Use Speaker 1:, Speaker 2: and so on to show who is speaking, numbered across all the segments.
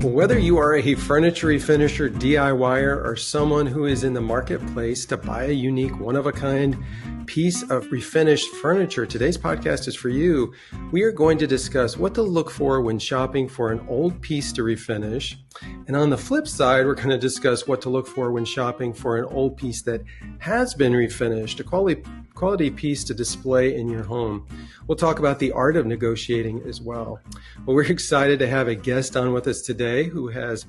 Speaker 1: Whether you are a furniture refinisher, DIYer, or someone who is in the marketplace to buy a unique, one-of-a-kind piece of refinished furniture, today's podcast is for you. We are going to discuss what to look for when shopping for an old piece to refinish. And on the flip side, we're going to discuss what to look for when shopping for an old piece that has been refinished, a quality piece to display in your home. We'll talk about the art of negotiating as well. Well, we're excited to have a guest on with us today who has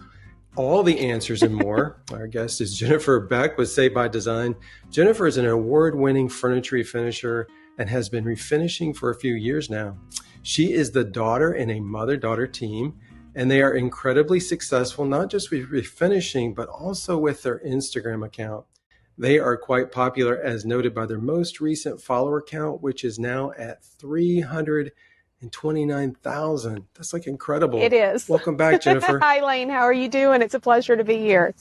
Speaker 1: all the answers and more. Our guest is Jennifer Beck with Say by Design. Jennifer is an award-winning furniture refinisher and has been refinishing for a few years now. She is the daughter in a mother-daughter team, and they are incredibly successful, not just with refinishing, but also with their Instagram account. They are quite popular, as noted by their most recent follower count, which is now at 329,000. That's like incredible.
Speaker 2: It is.
Speaker 1: Welcome back, Jennifer.
Speaker 2: Hi, Lane. How are you doing? It's a pleasure to be here.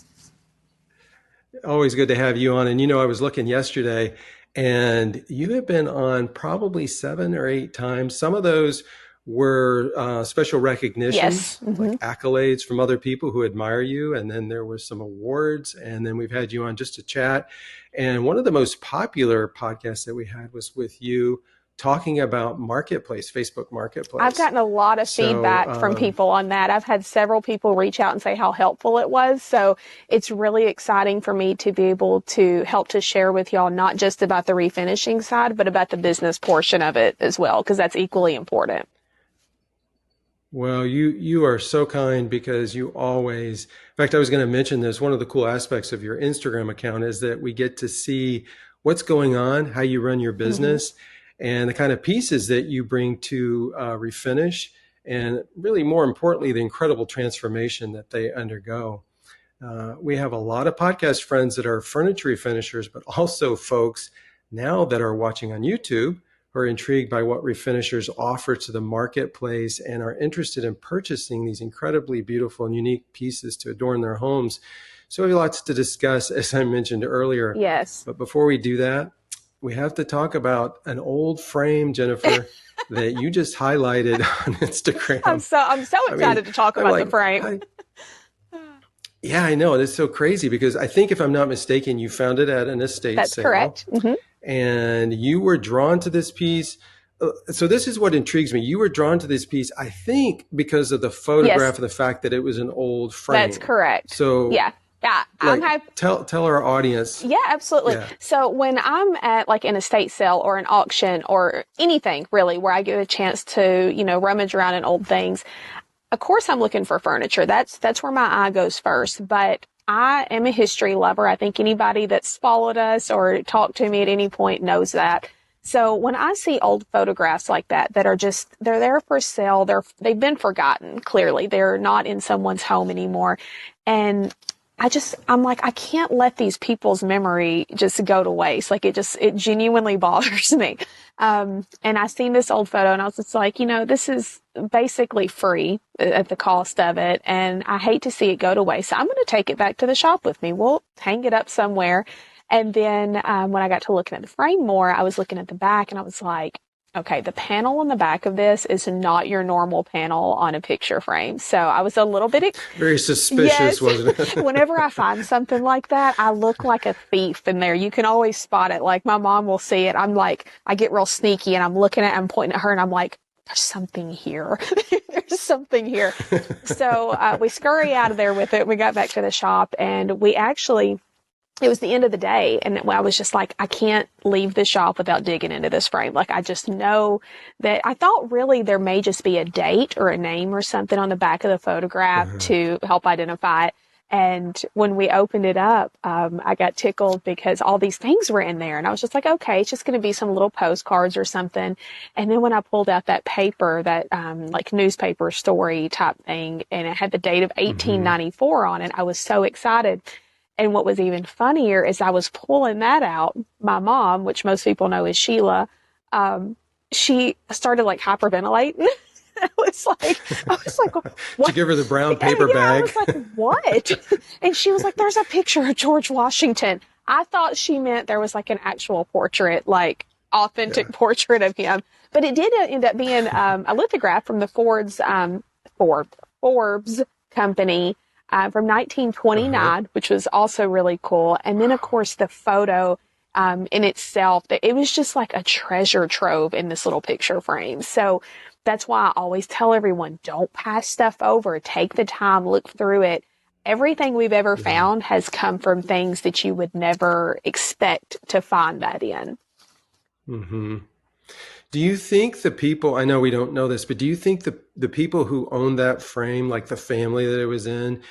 Speaker 1: Always good to have you on. And I was looking yesterday, and you have been on probably 7 or 8 times. Some of those were special recognitions,
Speaker 2: yes.
Speaker 1: like accolades from other people who admire you. And then there was some awards. And then we've had you on just to chat. And one of the most popular podcasts that we had was with you talking about Marketplace, Facebook Marketplace.
Speaker 2: I've gotten a lot of feedback from people on that. I've had several people reach out and say how helpful it was. So it's really exciting for me to be able to help to share with y'all, not just about the refinishing side, but about the business portion of it as well, because that's equally important.
Speaker 1: Well, you are so kind, because you always, in fact, I was going to mention this. One of the cool aspects of your Instagram account is that we get to see what's going on, how you run your business, and the kind of pieces that you bring to refinish, and really more importantly, the incredible transformation that they undergo. We have a lot of podcast friends that are furniture refinishers, but also folks now that are watching on YouTube who are intrigued by what refinishers offer to the marketplace and are interested in purchasing these incredibly beautiful and unique pieces to adorn their homes. So we have lots to discuss, as I mentioned earlier.
Speaker 2: Yes.
Speaker 1: But before we do that, we have to talk about an old frame, Jennifer, that you just highlighted on Instagram.
Speaker 2: I'm so excited to talk about the frame.
Speaker 1: Yeah, I know. It's so crazy, because I think, if I'm not mistaken, you found it at an estate
Speaker 2: That's
Speaker 1: sale.
Speaker 2: Correct. Mm-hmm.
Speaker 1: And you were drawn to this piece. So this is what intrigues me. You were drawn to this piece, I think, because of the photograph and the fact that it was an old frame.
Speaker 2: That's correct.
Speaker 1: So
Speaker 2: yeah.
Speaker 1: Tell our audience.
Speaker 2: Yeah, absolutely. Yeah. So when I'm at like an estate sale or an auction or anything really where I get a chance to, rummage around in old things, of course I'm looking for furniture. That's where my eye goes first. But I am a history lover. I think anybody that's followed us or talked to me at any point knows that. So when I see old photographs like that are they're there for sale, they've been forgotten. Clearly, they're not in someone's home anymore. And I'm like, I can't let these people's memory just go to waste. Like it genuinely bothers me. And I seen this old photo and I was just like, this is basically free at the cost of it. And I hate to see it go to waste. So I'm going to take it back to the shop with me. We'll hang it up somewhere. And then, when I got to looking at the frame more, I was looking at the back and I was like, okay, the panel on the back of this is not your normal panel on a picture frame. So I was a little bit
Speaker 1: very suspicious, wasn't it?
Speaker 2: Whenever I find something like that, I look like a thief in there. You can always spot it. Like my mom will see it. I'm like, I get real sneaky and I'm looking at it, I'm pointing at her and I'm like, there's something here. There's something here. So we scurry out of there with it. We got back to the shop and it was the end of the day. And I was just like, I can't leave the shop without digging into this frame. Like, I just know that I thought really there may just be a date or a name or something on the back of the photograph to help identify it. And when we opened it up, I got tickled because all these things were in there. And I was just like, okay, it's just going to be some little postcards or something. And then when I pulled out that paper, that like newspaper story type thing, and it had the date of 1894 on it, I was so excited. And what was even funnier is I was pulling that out. My mom, which most people know is Sheila, she started like hyperventilating. I was like, what?
Speaker 1: Did you give her the brown paper bag?
Speaker 2: I was like, what? And she was like, there's a picture of George Washington. I thought she meant there was like an actual portrait, like authentic portrait of him. But it did end up being a lithograph from the Forbes company from 1929, which was also really cool. And then, of course, the photo in itself, it was just like a treasure trove in this little picture frame. So that's why I always tell everyone, don't pass stuff over. Take the time, look through it. Everything we've ever found has come from things that you would never expect to find that in.
Speaker 1: Mm-hmm. Do you think the people, I know we don't know this, but do you think the people who owned that frame, like the family that it was in,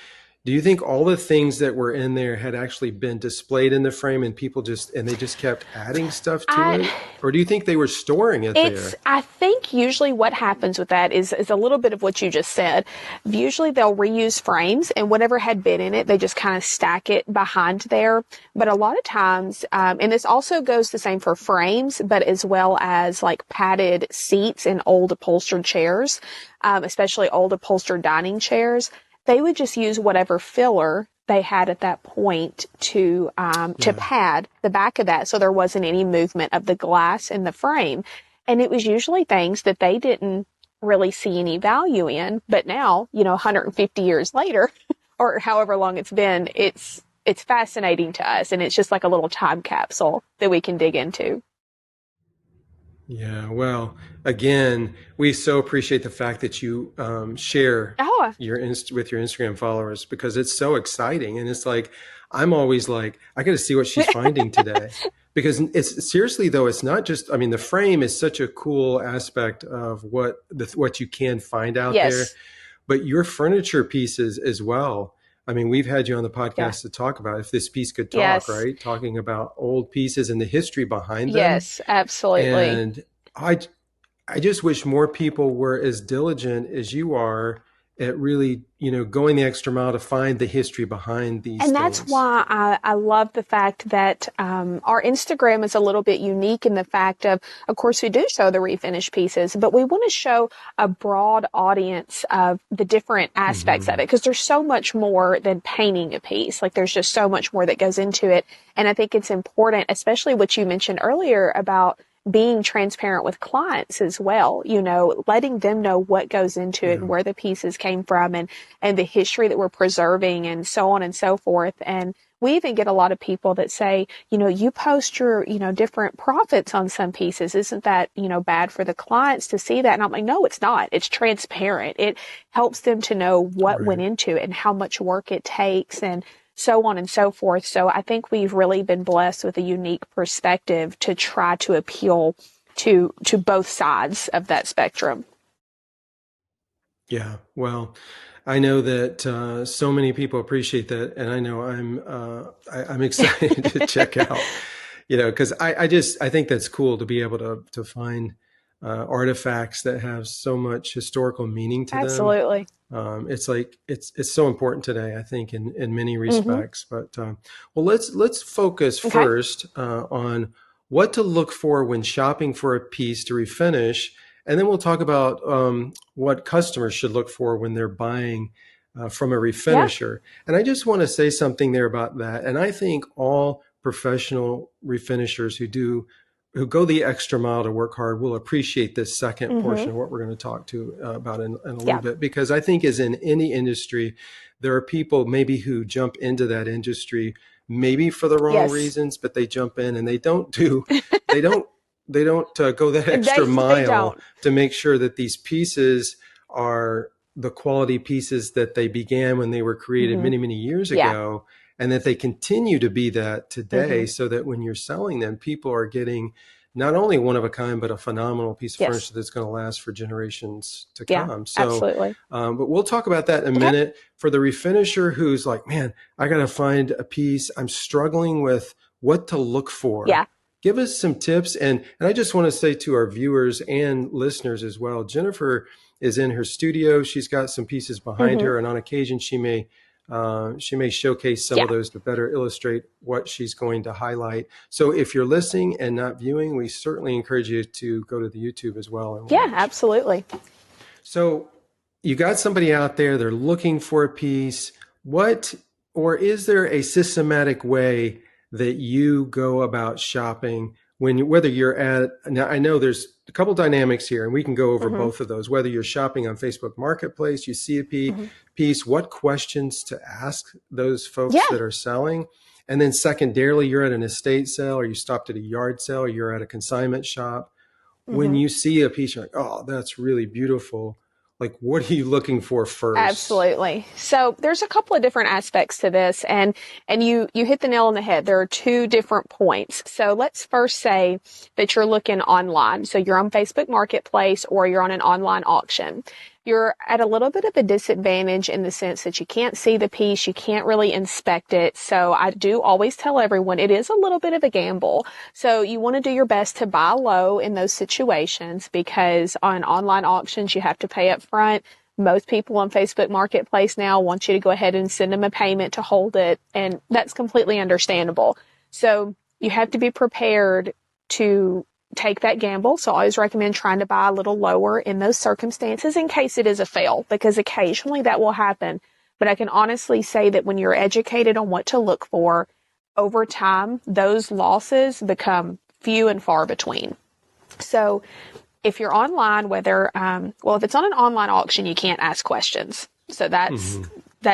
Speaker 1: do you think all the things that were in there had actually been displayed in the frame and they just kept adding stuff to it? Or do you think they were storing it there?
Speaker 2: I think usually what happens with that is a little bit of what you just said. Usually they'll reuse frames and whatever had been in it, they just kind of stack it behind there. But a lot of times, and this also goes the same for frames, but as well as like padded seats in old upholstered chairs, especially old upholstered dining chairs. They would just use whatever filler they had at that point to pad the back of that so there wasn't any movement of the glass in the frame. And it was usually things that they didn't really see any value in. But now, 150 years later, or however long it's been, it's fascinating to us. And it's just like a little time capsule that we can dig into.
Speaker 1: Yeah, well, again, we so appreciate the fact that you share with your Instagram followers, because it's so exciting. And it's like, I'm always like, I got to see what she's finding today. Because it's seriously, though, it's not just, I mean, the frame is such a cool aspect of what you can find out there, but your furniture pieces as well. I mean, we've had you on the podcast to talk about If This Piece Could Talk, right? Talking about old pieces and the history behind them.
Speaker 2: Yes, absolutely.
Speaker 1: And I just wish more people were as diligent as you are at really, going the extra mile to find the history behind these things.
Speaker 2: And that's why I love the fact that our Instagram is a little bit unique in the fact of course, we do show the refinished pieces, but we want to show a broad audience of the different aspects of it, because there's so much more than painting a piece. Like, there's just so much more that goes into it. And I think it's important, especially what you mentioned earlier about being transparent with clients as well, letting them know what goes into it and where the pieces came from and the history that we're preserving and so on and so forth. And we even get a lot of people that say, you post your, different profits on some pieces. Isn't that, bad for the clients to see that? And I'm like, no, it's not. It's transparent. It helps them to know what went into it and how much work it takes and so on and so forth. So I think we've really been blessed with a unique perspective to try to appeal to both sides of that spectrum.
Speaker 1: Yeah, well, I know that so many people appreciate that, and I know I'm excited to check out, because I think that's cool to be able to find artifacts that have so much historical meaning to them.
Speaker 2: Absolutely.
Speaker 1: It's like it's so important today, I think, in many respects. But well, let's focus first on what to look for when shopping for a piece to refinish, and then we'll talk about what customers should look for when they're buying from a refinisher. And I just want to say something there about that. And I think all professional refinishers who go the extra mile to work hard will appreciate this second portion of what we're going to talk about in a little bit, because I think as in any industry, there are people maybe who jump into that industry maybe for the wrong reasons, but they jump in and they don't go that extra mile to make sure that these pieces are the quality pieces that they began when they were created many, many years ago. And that they continue to be that today, so that when you're selling them, people are getting not only one of a kind, but a phenomenal piece of furniture that's going to last for generations to come. So,
Speaker 2: absolutely.
Speaker 1: But we'll talk about that in a minute. For the refinisher who's like, man, I got to find a piece. I'm struggling with what to look for.
Speaker 2: Yeah.
Speaker 1: Give us some tips. And I just want to say to our viewers and listeners as well, Jennifer is in her studio. She's got some pieces behind her, and on occasion she may showcase some of those to better illustrate what she's going to highlight. So if you're listening and not viewing, we certainly encourage you to go to the YouTube as well. And watch.
Speaker 2: Absolutely.
Speaker 1: So you got somebody out there, they're looking for a piece. Is there a systematic way that you go about shopping whether you're now I know there's a couple dynamics here, and we can go over
Speaker 2: Mm-hmm.
Speaker 1: both of those. Whether you're shopping on Facebook Marketplace, you see a
Speaker 2: Mm-hmm.
Speaker 1: piece, what questions to ask those folks
Speaker 2: Yeah.
Speaker 1: that are selling. And then secondarily, you're at an estate sale, or you stopped at a yard sale, or you're at a consignment shop. When
Speaker 2: Mm-hmm.
Speaker 1: you see a piece, you're like, oh, that's really beautiful. Like, what are you looking for first?
Speaker 2: Absolutely. So there's a couple of different aspects to this, and you hit the nail on the head. There are two different points. So let's first say that you're looking online. So you're on Facebook Marketplace or you're on an online auction. You're at a little bit of a disadvantage in the sense that you can't see the piece, you can't really inspect it. So I do always tell everyone it is a little bit of a gamble. So you want to do your best to buy low in those situations, because on online auctions you have to pay up front. Most people on Facebook Marketplace now want you to go ahead and send them a payment to hold it, and that's completely understandable. So you have to be prepared to take that gamble. So I always recommend trying to buy a little lower in those circumstances in case it is a fail, because occasionally that will happen. But I can honestly say that when you're educated on what to look for, over time, those losses become few and far between. So if you're online, whether, if it's on an online auction, you can't ask questions. So that's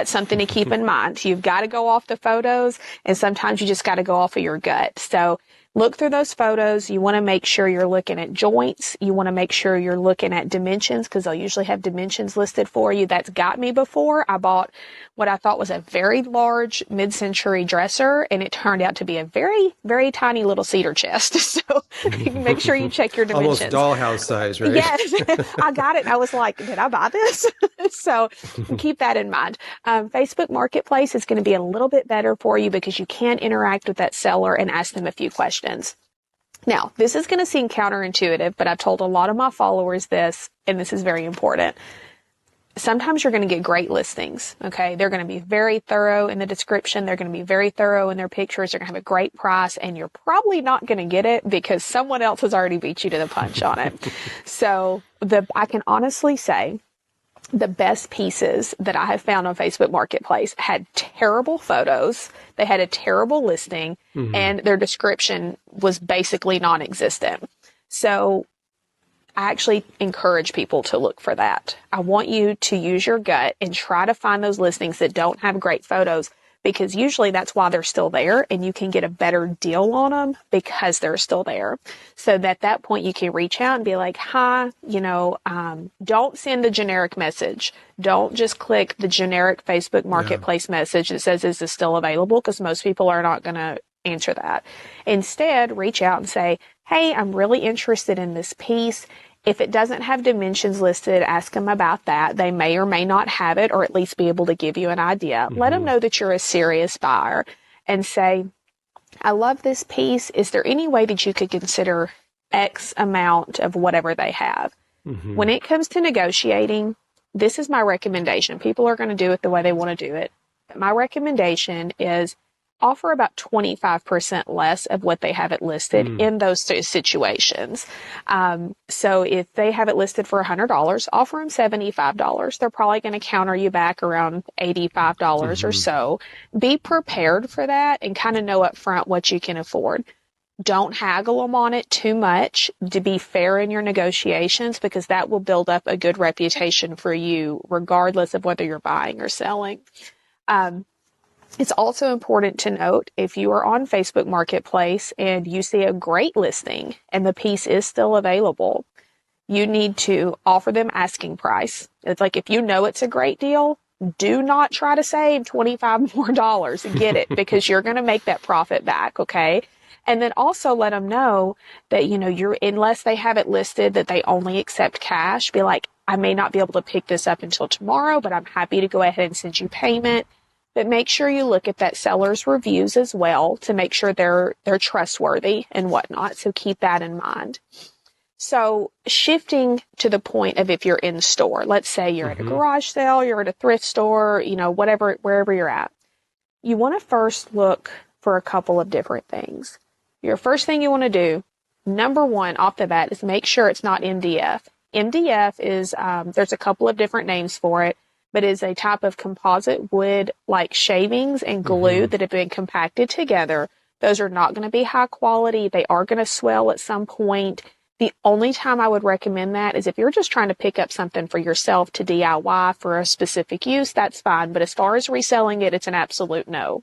Speaker 2: something to keep in mind. You've got to go off the photos, and sometimes you just got to go off of your gut. So look through those photos. You want to make sure you're looking at joints. You want to make sure you're looking at dimensions, because they'll usually have dimensions listed for you. That's got me before. I bought what I thought was a very large mid-century dresser, and it turned out to be a very, very tiny little cedar chest. So make sure you check your dimensions.
Speaker 1: Almost dollhouse size, right?
Speaker 2: Yes, I got it. I was like, did I buy this? So keep that in mind. Facebook Marketplace is going to be a little bit better for you because you can interact with that seller and ask them a few questions. Now, this is going to seem counterintuitive, but I've told a lot of my followers this, and this is very important. Sometimes you're going to get great listings, okay? They're going to be very thorough in the description. They're going to be very thorough in their pictures. They're going to have a great price, and you're probably not going to get it because someone else has already beat you to the punch on it. So I can honestly say the best pieces that I have found on Facebook Marketplace had terrible photos. They had a terrible listing, and their description was basically non-existent. So I actually encourage people to look for that. I want you to use your gut and try to find those listings that don't have great photos, because usually that's why they're still there, and you can get a better deal on them because they're still there. So that at that point you can reach out and be like, hi, don't send the generic message. Don't just click the generic Facebook Marketplace message that says, is this still available? Because most people are not going to answer that. Instead, reach out and say, hey, I'm really interested in this piece. If it doesn't have dimensions listed, ask them about that. They may or may not have it, or at least be able to give you an idea. Let them know that you're a serious buyer and say, I love this piece. Is there any way that you could consider X amount of whatever they have? When it comes to negotiating, this is my recommendation. People are going to do it the way they want to do it. But my recommendation is offer about 25% less of what they have it listed in those situations. So if they have it listed for $100, offer them $75. They're probably going to counter you back around $85 or so. Be prepared for that and kind of know up front what you can afford. Don't haggle them on it too much to be fair in your negotiations, because that will build up a good reputation for you regardless of whether you're buying or selling. It's also important to note, if you are on Facebook Marketplace and you see a great listing and the piece is still available, you need to offer them asking price. It's like, if you know it's a great deal, do not try to save $25 more. Get it, because you're going to make that profit back, okay? And then also let them know that, unless they have it listed that they only accept cash, be like, I may not be able to pick this up until tomorrow, but I'm happy to go ahead and send you payment. But make sure you look at that seller's reviews as well to make sure they're trustworthy and whatnot. So keep that in mind. So shifting to the point of, if you're in store, let's say you're at a garage sale, you're at a thrift store, wherever you're at, you want to first look for a couple of different things. Your first thing you want to do, number one off the bat, is make sure it's not MDF. MDF is, there's a couple of different names for it, but is a type of composite wood like shavings and glue that have been compacted together. Those are not going to be high quality. They are going to swell at some point. The only time I would recommend that is if you're just trying to pick up something for yourself to DIY for a specific use, that's fine. But as far as reselling it, it's an absolute no.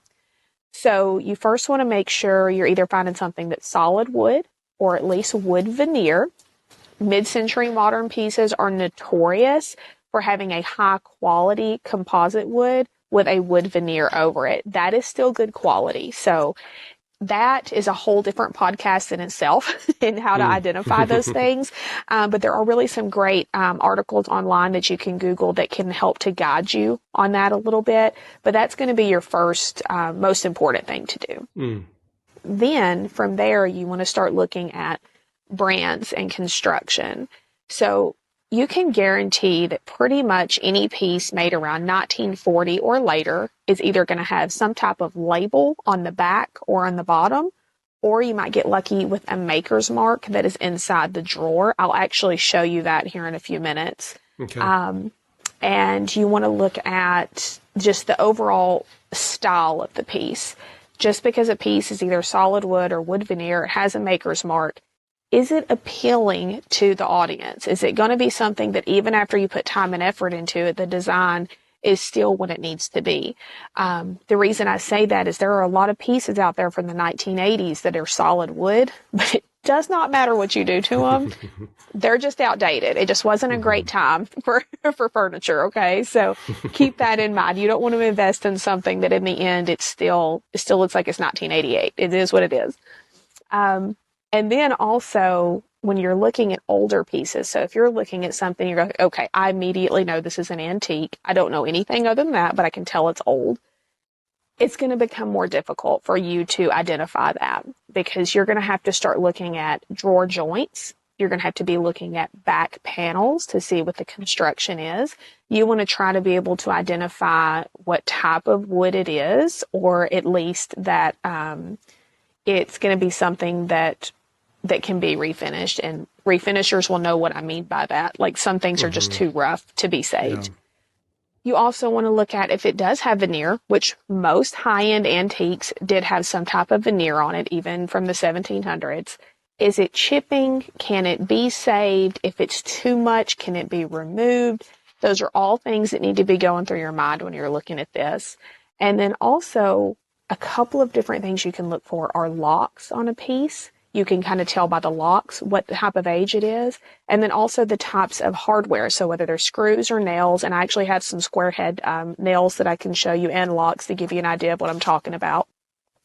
Speaker 2: So you first want to make sure you're either finding something that's solid wood or at least wood veneer. Mid-century modern pieces are notorious for having a high quality composite wood with a wood veneer over it. That is still good quality. So that is a whole different podcast in itself in how to identify those things. But there are really some great articles online that you can Google that can help to guide you on that a little bit. But that's going to be your first, most important thing to do. Then from there, you want to start looking at brands and construction. So you can guarantee that pretty much any piece made around 1940 or later is either going to have some type of label on the back or on the bottom, or you might get lucky with a maker's mark that is inside the drawer. I'll actually show you that here in a few minutes.
Speaker 1: Okay.
Speaker 2: And you want to look at just the overall style of the piece. Just because a piece is either solid wood or wood veneer, it has a maker's mark. Is it appealing to the audience? Is it going to be something that even after you put time and effort into it, the design is still what it needs to be? The reason I say that is there are a lot of pieces out there from the 1980s that are solid wood, but it does not matter what you do to them. They're just outdated. It just wasn't a great time for furniture. Okay. So keep that in mind. You don't want to invest in something that in the end, it still looks like it's 1988. It is what it is. And then also when you're looking at older pieces, so if you're looking at something, you're going, okay, I immediately know this is an antique. I don't know anything other than that, but I can tell it's old. It's going to become more difficult for you to identify that because you're going to have to start looking at drawer joints. You're going to have to be looking at back panels to see what the construction is. You want to try to be able to identify what type of wood it is, or at least that it's going to be something that can be refinished, and refinishers will know what I mean by that. Like some things are just too rough to be saved. Yeah. You also want to look at if it does have veneer, which most high-end antiques did have some type of veneer on it, even from the 1700s. Is it chipping? Can it be saved? If it's too much, can it be removed? Those are all things that need to be going through your mind when you're looking at this. And then also a couple of different things you can look for are locks on a piece. You can kind of tell by the locks what type of age it is. And then also the types of hardware. So whether they're screws or nails, and I actually have some square head nails that I can show you and locks to give you an idea of what I'm talking about.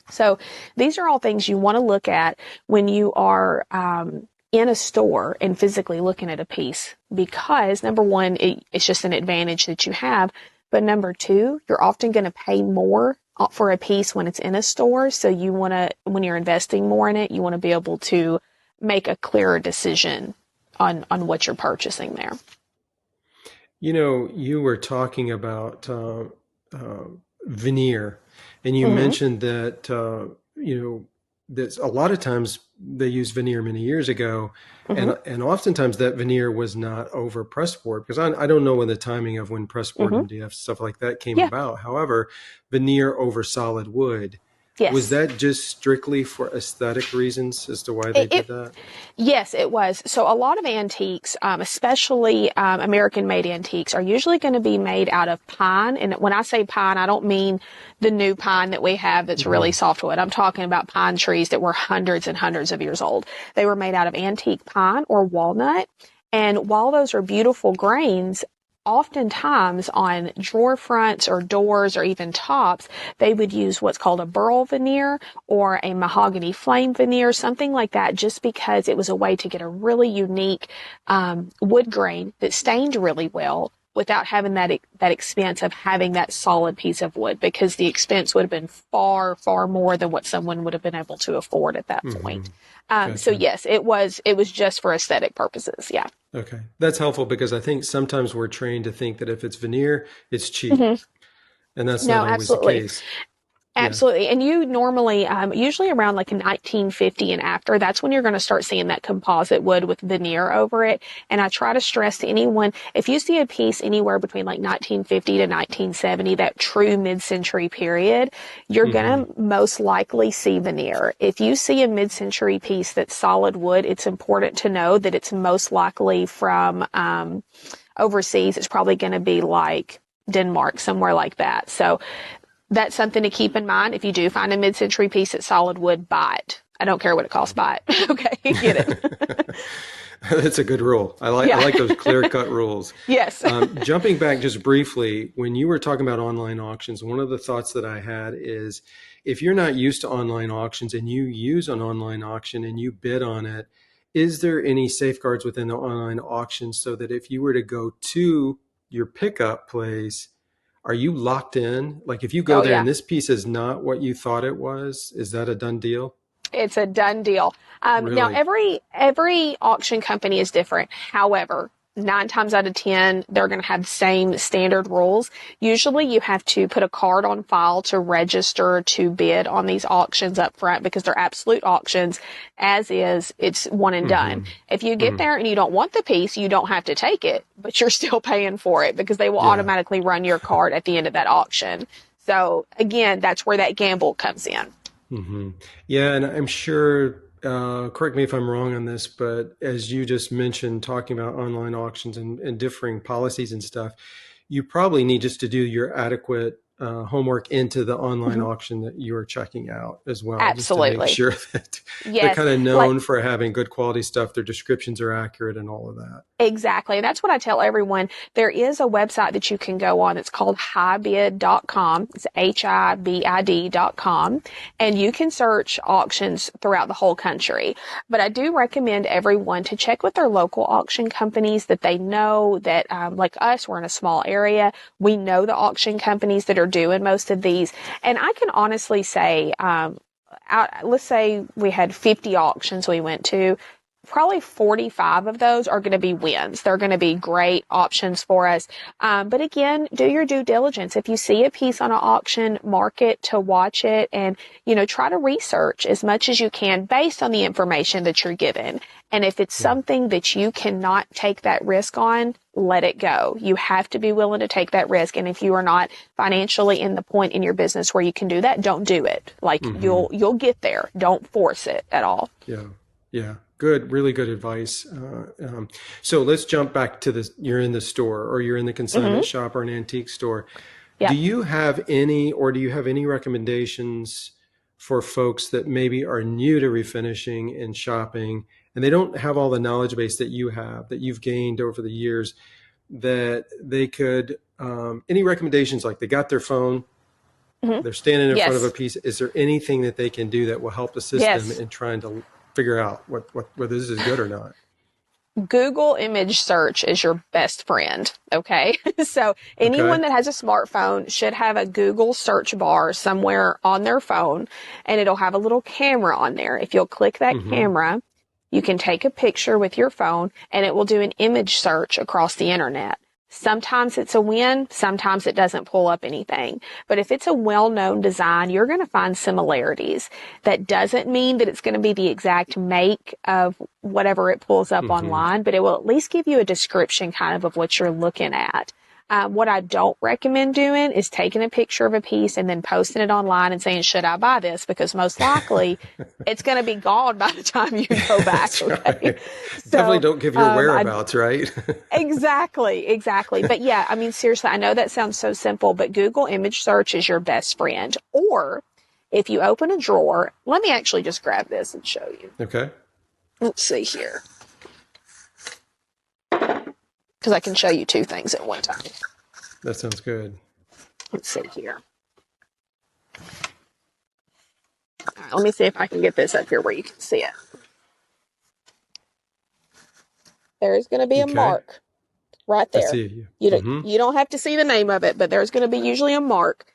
Speaker 2: So these are all things you want to look at when you are in a store and physically looking at a piece, because number one, it's just an advantage that you have. But number two, you're often going to pay more for a piece when it's in a store. So you want to, when you're investing more in it, you want to be able to make a clearer decision on what you're purchasing there.
Speaker 1: You know, you were talking about veneer, and you mentioned that, that a lot of times they used veneer many years ago, and oftentimes that veneer was not over pressboard, because I don't know when the timing of when pressboard MDF stuff like that came about. However, veneer over solid wood.
Speaker 2: Yes.
Speaker 1: Was that just strictly for aesthetic reasons as to why they did that?
Speaker 2: Yes, it was. So a lot of antiques, especially American-made antiques, are usually going to be made out of pine. And when I say pine, I don't mean the new pine that we have that's really softwood. I'm talking about pine trees that were hundreds and hundreds of years old. They were made out of antique pine or walnut. And while those are beautiful grains, oftentimes on drawer fronts or doors or even tops, they would use what's called a burl veneer or a mahogany flame veneer, something like that, just because it was a way to get a really unique wood grain that stained really well without having that expense of having that solid piece of wood, because the expense would have been far, far more than what someone would have been able to afford at that point. Gotcha. So yes, it was just for aesthetic purposes. Yeah.
Speaker 1: Okay. That's helpful, because I think sometimes we're trained to think that if it's veneer, it's cheap. And that's not always the case.
Speaker 2: Absolutely. And you normally, usually around like 1950 and after, that's when you're going to start seeing that composite wood with veneer over it. And I try to stress to anyone, if you see a piece anywhere between like 1950 to 1970, that true mid-century period, you're going to most likely see veneer. If you see a mid-century piece that's solid wood, it's important to know that it's most likely from overseas. It's probably going to be like Denmark, somewhere like that. So that's something to keep in mind. If you do find a mid-century piece that's solid wood, buy it. I don't care what it costs, buy it. Okay, get it.
Speaker 1: That's a good rule. I like those clear-cut rules.
Speaker 2: Yes.
Speaker 1: Jumping back just briefly, when you were talking about online auctions, one of the thoughts that I had is if you're not used to online auctions and you use an online auction and you bid on it, is there any safeguards within the online auction so that if you were to go to your pickup place, are you locked in? Like if you go there and this piece is not what you thought it was, is that a done deal?
Speaker 2: It's a done deal.
Speaker 1: Really?
Speaker 2: Now, every auction company is different. However, 9 times out of 10, they're going to have the same standard rules. Usually you have to put a card on file to register to bid on these auctions up front because they're absolute auctions. As is, it's one and done. If you get there and you don't want the piece, you don't have to take it, but you're still paying for it because they will automatically run your card at the end of that auction. So again, that's where that gamble comes in.
Speaker 1: Yeah, and I'm sure, correct me if I'm wrong on this, but as you just mentioned, talking about online auctions and differing policies and stuff, you probably need just to do your adequate homework into the online auction that you're checking out as well.
Speaker 2: Absolutely.
Speaker 1: Just to make sure that they're kind of known for having good quality stuff. Their descriptions are accurate and all of that.
Speaker 2: Exactly. And that's what I tell everyone. There is a website that you can go on. It's called hibid.com. It's HIBID.com. And you can search auctions throughout the whole country. But I do recommend everyone to check with their local auction companies that they know that, like us, we're in a small area. We know the auction companies that are doing most of these. And I can honestly say, let's say we had 50 auctions we went to. Probably 45 of those are going to be wins. They're going to be great options for us. But again, do your due diligence. If you see a piece on an auction, mark it to watch it and, try to research as much as you can based on the information that you're given. And if it's something that you cannot take that risk on, let it go. You have to be willing to take that risk. And if you are not financially in the point in your business where you can do that, don't do it. Like you'll get there. Don't force it at all.
Speaker 1: Yeah. Yeah. Good, really good advice. So let's jump back to this. You're in the store or you're in the consignment shop or an antique store. Yeah. Do you have any recommendations for folks that maybe are new to refinishing and shopping and they don't have all the knowledge base that you have, that you've gained over the years, that they could, any recommendations, like they got their phone, they're standing in front of a piece. Is there anything that they can do that will help assist them in trying to figure out whether this is good or not?
Speaker 2: Google image search is your best friend. Okay. So anyone that has a smartphone should have a Google search bar somewhere on their phone, and it'll have a little camera on there. If you'll click that camera, you can take a picture with your phone and it will do an image search across the internet. Sometimes it's a win, sometimes it doesn't pull up anything. But if it's a well-known design, you're going to find similarities. That doesn't mean that it's going to be the exact make of whatever it pulls up online, but it will at least give you a description kind of what you're looking at. What I don't recommend doing is taking a picture of a piece and then posting it online and saying, should I buy this? Because most likely it's going to be gone by the time you go back. Okay?
Speaker 1: Right. So, definitely don't give your whereabouts, right?
Speaker 2: Exactly. But yeah, I mean, seriously, I know that sounds so simple, but Google image search is your best friend. Or if you open a drawer, let me actually just grab this and show you.
Speaker 1: Okay.
Speaker 2: Let's see here. Because I can show you 2 things at one time.
Speaker 1: That sounds good.
Speaker 2: Let's see here. All right, let me see if I can get this up here where you can see it. There's going to be a mark right there.
Speaker 1: I see
Speaker 2: you. You don't have to see the name of it, but there's going to be usually a mark.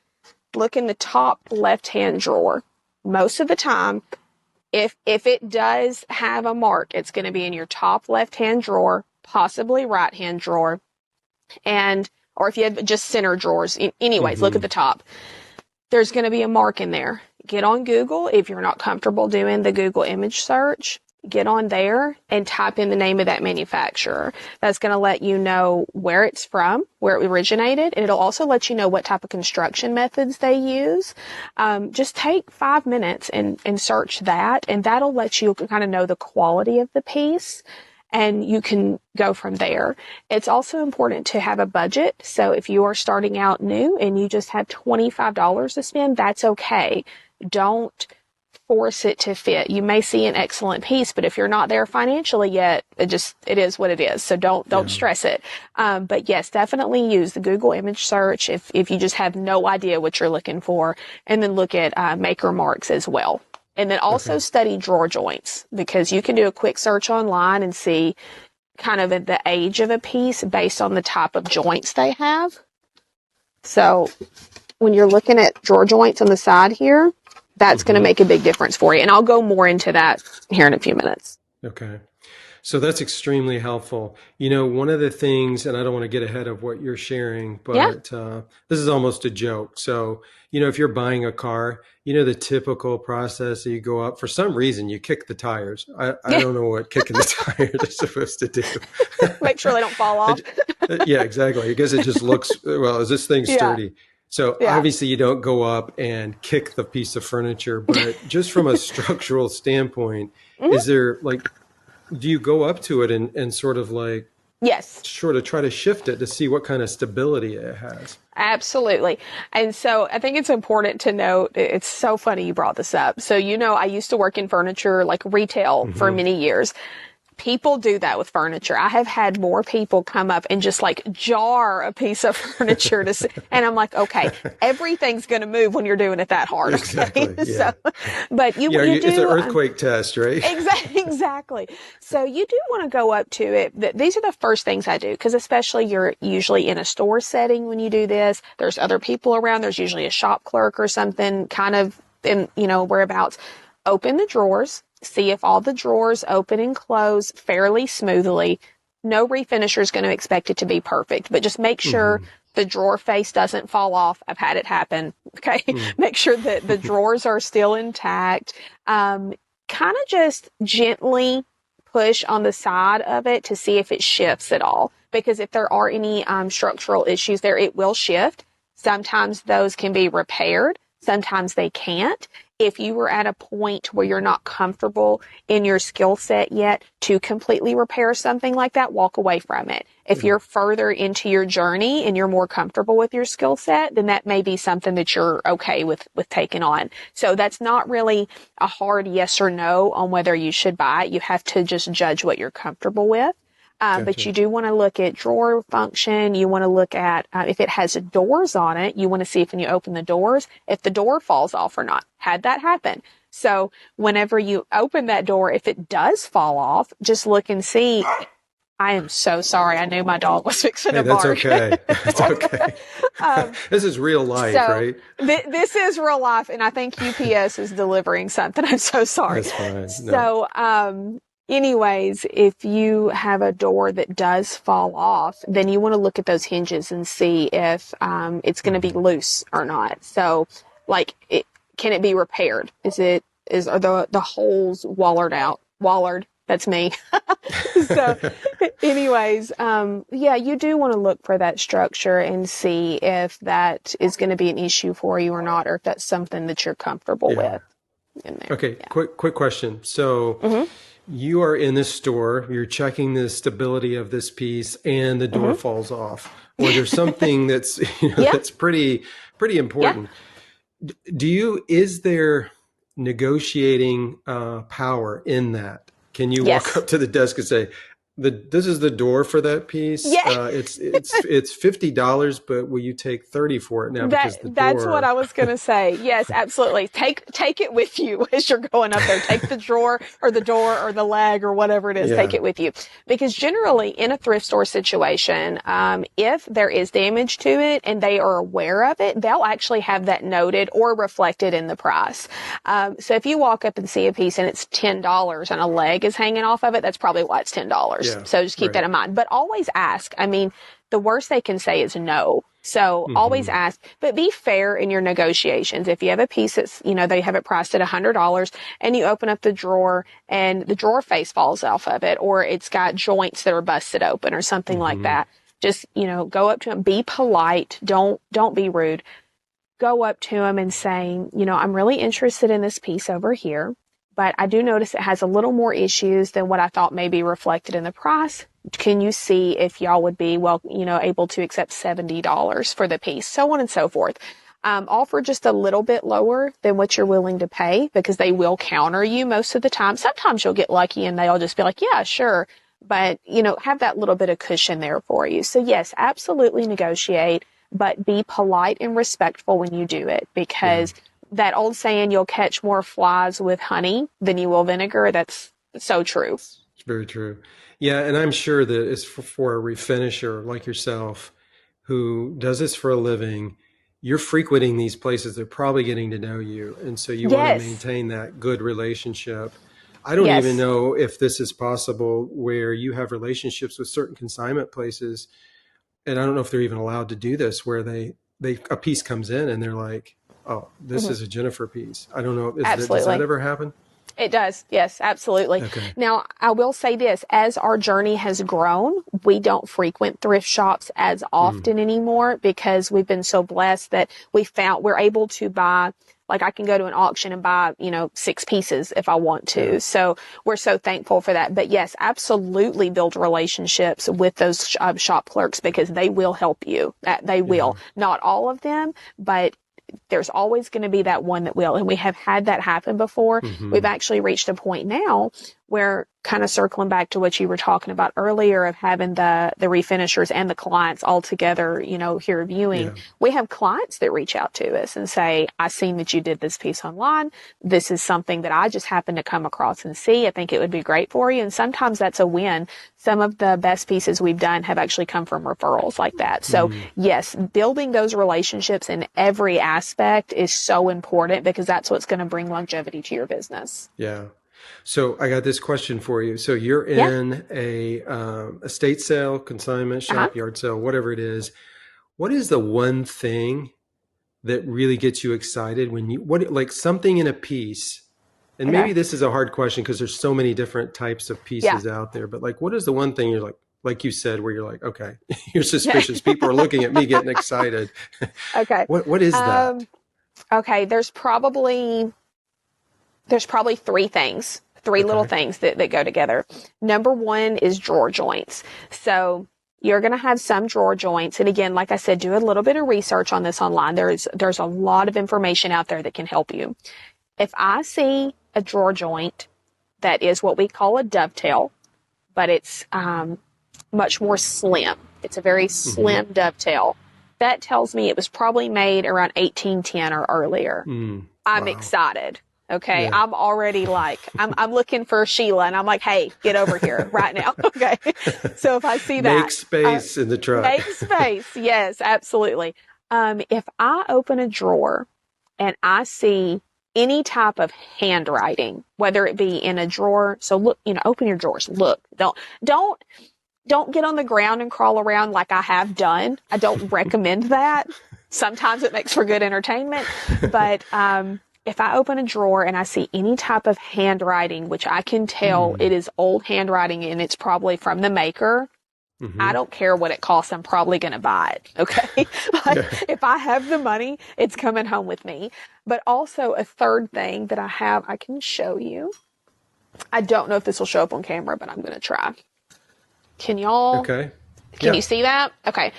Speaker 2: Look in the top left-hand drawer. Most of the time, if it does have a mark, it's going to be in your top left-hand drawer, possibly right-hand drawer, or if you have just center drawers. Anyways, look at the top. there's going to be a mark in there. Get on Google. If you're not comfortable doing the Google image search, get on there and type in the name of that manufacturer. That's going to let you know where it's from, where it originated, and it'll also let you know what type of construction methods they use. Just take 5 minutes and search that, and that'll let you kind of know the quality of the piece, and you can go from there. It's also important to have a budget. So if you are starting out new and you just have $25 to spend, that's okay. Don't force it to fit. You may see an excellent piece, but if you're not there financially yet, it is what it is. So don't stress it. But yes, definitely use the Google image search if you just have no idea what you're looking for, and then look at maker marks as well. And then also study drawer joints, because you can do a quick search online and see kind of the age of a piece based on the type of joints they have. So when you're looking at drawer joints on the side here, that's going to make a big difference for you. And I'll go more into that here in a few minutes. Okay.
Speaker 1: So that's extremely helpful. One of the things, and I don't want to get ahead of what you're sharing, but this is almost a joke. So, if you're buying a car, the typical process that you go up, for some reason, you kick the tires. I don't know what kicking the tires is supposed to do.
Speaker 2: Make sure they don't fall off.
Speaker 1: Yeah, exactly. I guess it just looks, well, is this thing sturdy? So obviously you don't go up and kick the piece of furniture, but just from a structural standpoint, is there do you go up to it and sort of sort of try to shift it to see what kind of stability it has?
Speaker 2: Absolutely. And so I think it's important to note, it's so funny you brought this up. So, I used to work in furniture, retail for many years. People do that with furniture. I have had more people come up and just jar a piece of furniture to see, and I'm like, okay, everything's going to move when you're doing it that hard. Okay?
Speaker 1: Exactly. Yeah.
Speaker 2: So, but you do.
Speaker 1: It's an earthquake test, right?
Speaker 2: Exactly. So you do want to go up to it. These are the first things I do, because especially you're usually in a store setting when you do this. There's other people around. There's usually a shop clerk or something kind of in, whereabouts. Open the drawers. See if all the drawers open and close fairly smoothly. No refinisher is going to expect it to be perfect, but just make sure the drawer face doesn't fall off. I've had it happen. Okay. Make sure that the drawers are still intact. Kind of just gently push on the side of it to see if it shifts at all, because if there are any structural issues there, it will shift. Sometimes those can be repaired. Sometimes they can't. If you were at a point where you're not comfortable in your skill set yet to completely repair something like that, walk away from it. If you're further into your journey and you're more comfortable with your skill set, then that may be something that you're okay with taking on. So that's not really a hard yes or no on whether you should buy it. You have to just judge what you're comfortable with. But you do want to look at drawer function. You want to look at if it has doors on it. You want to see if when you open the doors, if the door falls off or not. Had that happen. So whenever you open that door, if it does fall off, just look and see. I am so sorry. I knew my dog was fixing to bark.
Speaker 1: That's okay. This is real life, right?
Speaker 2: This is real life, and I think UPS is delivering something. I'm so sorry.
Speaker 1: That's fine.
Speaker 2: No. So, anyways, if you have a door that does fall off, then you want to look at those hinges and see if it's going to be loose or not. So, can it be repaired? Are the holes wallered? That's me. So, anyways, you do want to look for that structure and see if that is going to be an issue for you or not, or if that's something that you're comfortable with in there.
Speaker 1: Okay. Yeah. Quick question. So, you are in this store, you're checking the stability of this piece, and the door falls off, or there's something that's, that's pretty important. Is there negotiating power in that? Can you walk up to the desk and say, this is the door for that piece?
Speaker 2: Yeah.
Speaker 1: It's $50, but will you take $30 for it now?
Speaker 2: That's what I was going to say. Yes, absolutely. Take it with you as you're going up there. Take the drawer or the door or the leg or whatever it is. Take it with you. Because generally in a thrift store situation, if there is damage to it and they are aware of it, they'll actually have that noted or reflected in the price. So if you walk up and see a piece and it's $10 and a leg is hanging off of it, that's probably why it's $10. So just keep that in mind. But always ask. I mean, the worst they can say is no. So always ask, but be fair in your negotiations. If you have a piece that's, they have it priced at $100 and you open up the drawer and the drawer face falls off of it, or it's got joints that are busted open or something like that. Just, go up to them, be polite. Don't be rude. Go up to them and saying, I'm really interested in this piece over here, but I do notice it has a little more issues than what I thought may be reflected in the price. Can you see if y'all would be, able to accept $70 for the piece, so on and so forth. Offer just a little bit lower than what you're willing to pay, because they will counter you most of the time. Sometimes you'll get lucky and they'll just be like, yeah, sure. But, have that little bit of cushion there for you. So yes, absolutely negotiate, but be polite and respectful when you do it, because that old saying, you'll catch more flies with honey than you will vinegar. That's so true.
Speaker 1: It's very true. Yeah. And I'm sure that it's for a refinisher like yourself who does this for a living. You're frequenting these places. They're probably getting to know you. And so you want to maintain that good relationship. I don't even know if this is possible where you have relationships with certain consignment places. And I don't know if they're even allowed to do this, where a piece comes in and they're like, oh, this is a Jennifer piece. I don't know. Does that ever happen?
Speaker 2: It does. Yes, absolutely. Okay. Now, I will say this, as our journey has grown, we don't frequent thrift shops as often anymore, because we've been so blessed that we're able to buy, like I can go to an auction and buy, 6 pieces if I want to. Yeah. So we're so thankful for that. But yes, absolutely build relationships with those shop clerks, because they will help you. They will. Not all of them, but there's always going to be that one that will. And we have had that happen before. We've actually reached a point now where, kind of circling back to what you were talking about earlier, of having the refinishers and the clients all together, here viewing. We have clients that reach out to us and say, I seen that you did this piece online. This is something that I just happened to come across and see. I think it would be great for you. And sometimes that's a win. Some of the best pieces we've done have actually come from referrals like that. So yes, building those relationships in every aspect is so important, because that's what's going to bring longevity to your business.
Speaker 1: Yeah. So I got this question for you. So you're in a estate sale, consignment shop, yard sale, whatever it is. What is the one thing that really gets you excited when like something in a piece? And maybe this is a hard question because there's so many different types of pieces out there, but like, what is the one thing you're like you said, where you're like, okay, you're suspicious. People are looking at me getting excited.
Speaker 2: Okay.
Speaker 1: What is that?
Speaker 2: Okay. There's probably 3 things, little things that go together. Number one is drawer joints. So you're going to have some drawer joints. And again, like I said, do a little bit of research on this online. There's a lot of information out there that can help you. If I see a drawer joint that is what we call a dovetail, but it's much more slim. It's a very slim dovetail. That tells me it was probably made around 1810 or earlier. I'm excited. Okay. Yeah. I'm already like, I'm looking for Sheila, and I'm like, hey, get over here right now. Okay. So if I see that.
Speaker 1: Make space in the truck.
Speaker 2: Make space. Yes, absolutely. If I open a drawer and I see any type of handwriting, whether it be in a drawer. So look, open your drawers. Look, don't get on the ground and crawl around like I have done. I don't recommend that. Sometimes it makes for good entertainment, but, if I open a drawer and I see any type of handwriting, which I can tell it is old handwriting and it's probably from the maker, I don't care what it costs. I'm probably going to buy it. Okay. If I have the money, it's coming home with me. But also a third thing that I can show you. I don't know if this will show up on camera, but I'm going to try. Can y'all?
Speaker 1: Okay.
Speaker 2: Can you see that? Okay.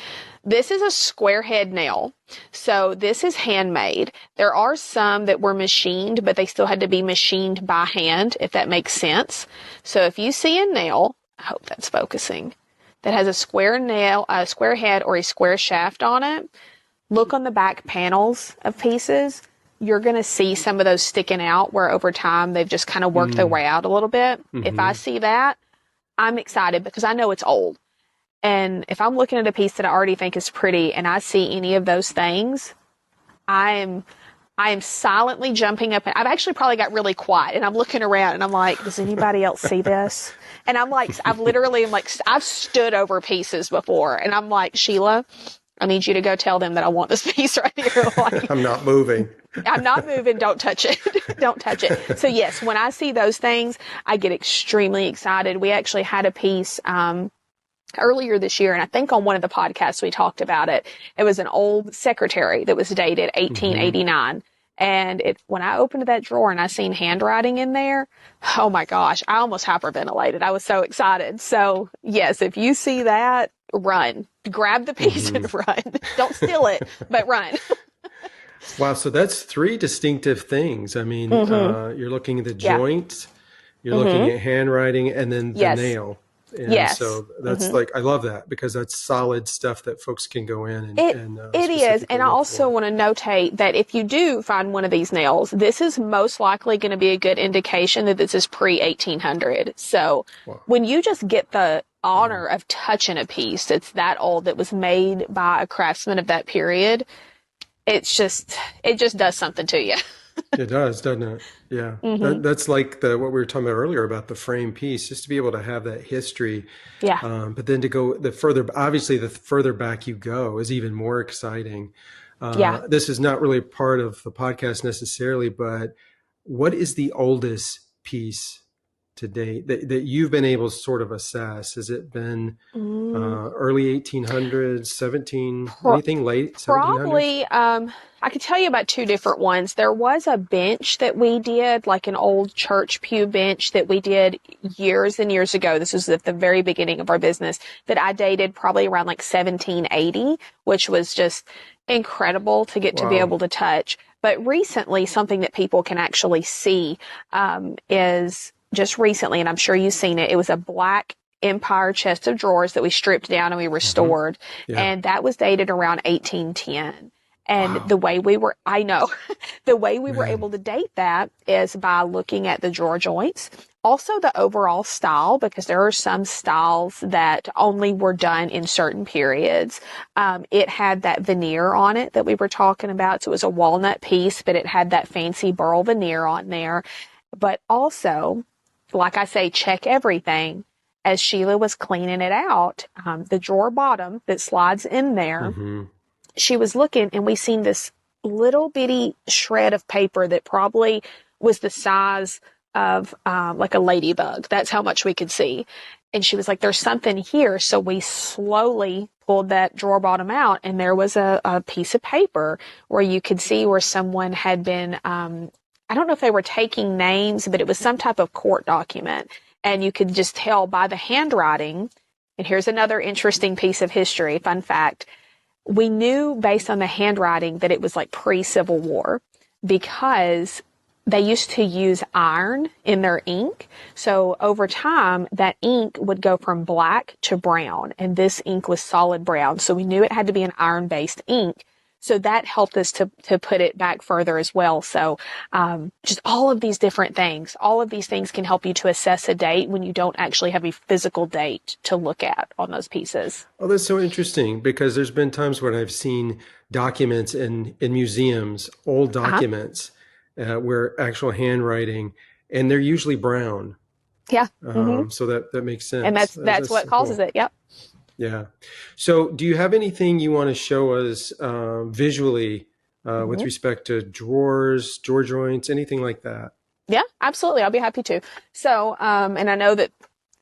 Speaker 2: This is a square head nail. So this is handmade. There are some that were machined, but they still had to be machined by hand, if that makes sense. So if you see a nail, I hope that's focusing, that has a square nail, a square head or a square shaft on it, look on the back panels of pieces. You're going to see some of those sticking out where over time they've just kind of worked their way out a little bit. If I see that, I'm excited because I know it's old. And if I'm looking at a piece that I already think is pretty and I see any of those things, I'm I am silently jumping up, and I've actually probably got really quiet, and I'm looking around, and I'm like, does anybody else see this? And I'm like, I've stood over pieces before, and I'm like, Sheila, I need you to go tell them that I want this piece right here. Like,
Speaker 1: I'm not moving.
Speaker 2: I'm not moving. Don't touch it. Don't touch it. So yes, when I see those things, I get extremely excited. We actually had a piece, earlier this year, and I think on one of the podcasts we talked about it. It was an old secretary that was dated 1889. And when I opened that drawer and I seen handwriting in there, oh my gosh, I almost hyperventilated. I was so excited. So yes, if you see that, run, grab the piece and run. Don't steal it, but run.
Speaker 1: Wow. So that's three distinctive things. I mean, you're looking at the joints, you're looking at handwriting, and then the nail. And so that's like, I love that because that's solid stuff that folks can go in and
Speaker 2: it is. And I also want to notate that if you do find one of these nails, this is most likely going to be a good indication that this is pre-1800. So when you just get the honor of touching a piece that's that old, that was made by a craftsman of that period, it just does something to you.
Speaker 1: It does, doesn't it? Yeah. That's like what we were talking about earlier about the frame piece, just to be able to have that history.
Speaker 2: Yeah.
Speaker 1: But then to go the further back you go is even more exciting. This is not really part of the podcast necessarily, but what is the oldest piece to date that you've been able to sort of assess? Has it been early 1800s, anything late 1700s?
Speaker 2: Probably, I could tell you about two different ones. There was a bench that we did, like an old church pew bench that we did years and years ago. This was at the very beginning of our business, that I dated probably around like 1780, which was just incredible to get to be able to touch. But recently, something that people can actually see is just recently, and I'm sure you've seen it, it was a black Empire chest of drawers that we stripped down and we restored. And that was dated around 1810. And the way we were able to date that is by looking at the drawer joints, also the overall style, because there are some styles that only were done in certain periods. It had that veneer on it that we were talking about. So it was a walnut piece, but it had that fancy burl veneer on there. But also, like I say, check everything. As Sheila was cleaning it out, the drawer bottom that slides in there, she was looking, and we seen this little bitty shred of paper that probably was the size of like a ladybug. That's how much we could see. And she was like, there's something here. So we slowly pulled that drawer bottom out, and there was a piece of paper where you could see where someone had been, I don't know if they were taking names, but it was some type of court document. And you could just tell by the handwriting. And here's another interesting piece of history, fun fact. We knew based on the handwriting that it was like pre-Civil War, because they used to use iron in their ink. So over time, that ink would go from black to brown, and this ink was solid brown. So we knew it had to be an iron-based ink. So that helped us to put it back further as well. So just all of these different things, all of these things can help you to assess a date when you don't actually have a physical date to look at on those pieces.
Speaker 1: Oh, that's so interesting, because there's been times when I've seen documents in museums, old documents, where actual handwriting, and they're usually brown.
Speaker 2: Yeah.
Speaker 1: So that makes sense.
Speaker 2: And that's what causes it. Yep.
Speaker 1: Yeah. So do you have anything you want to show us visually with respect to drawers, drawer joints, anything like that?
Speaker 2: Yeah, absolutely. I'll be happy to. So, and I know that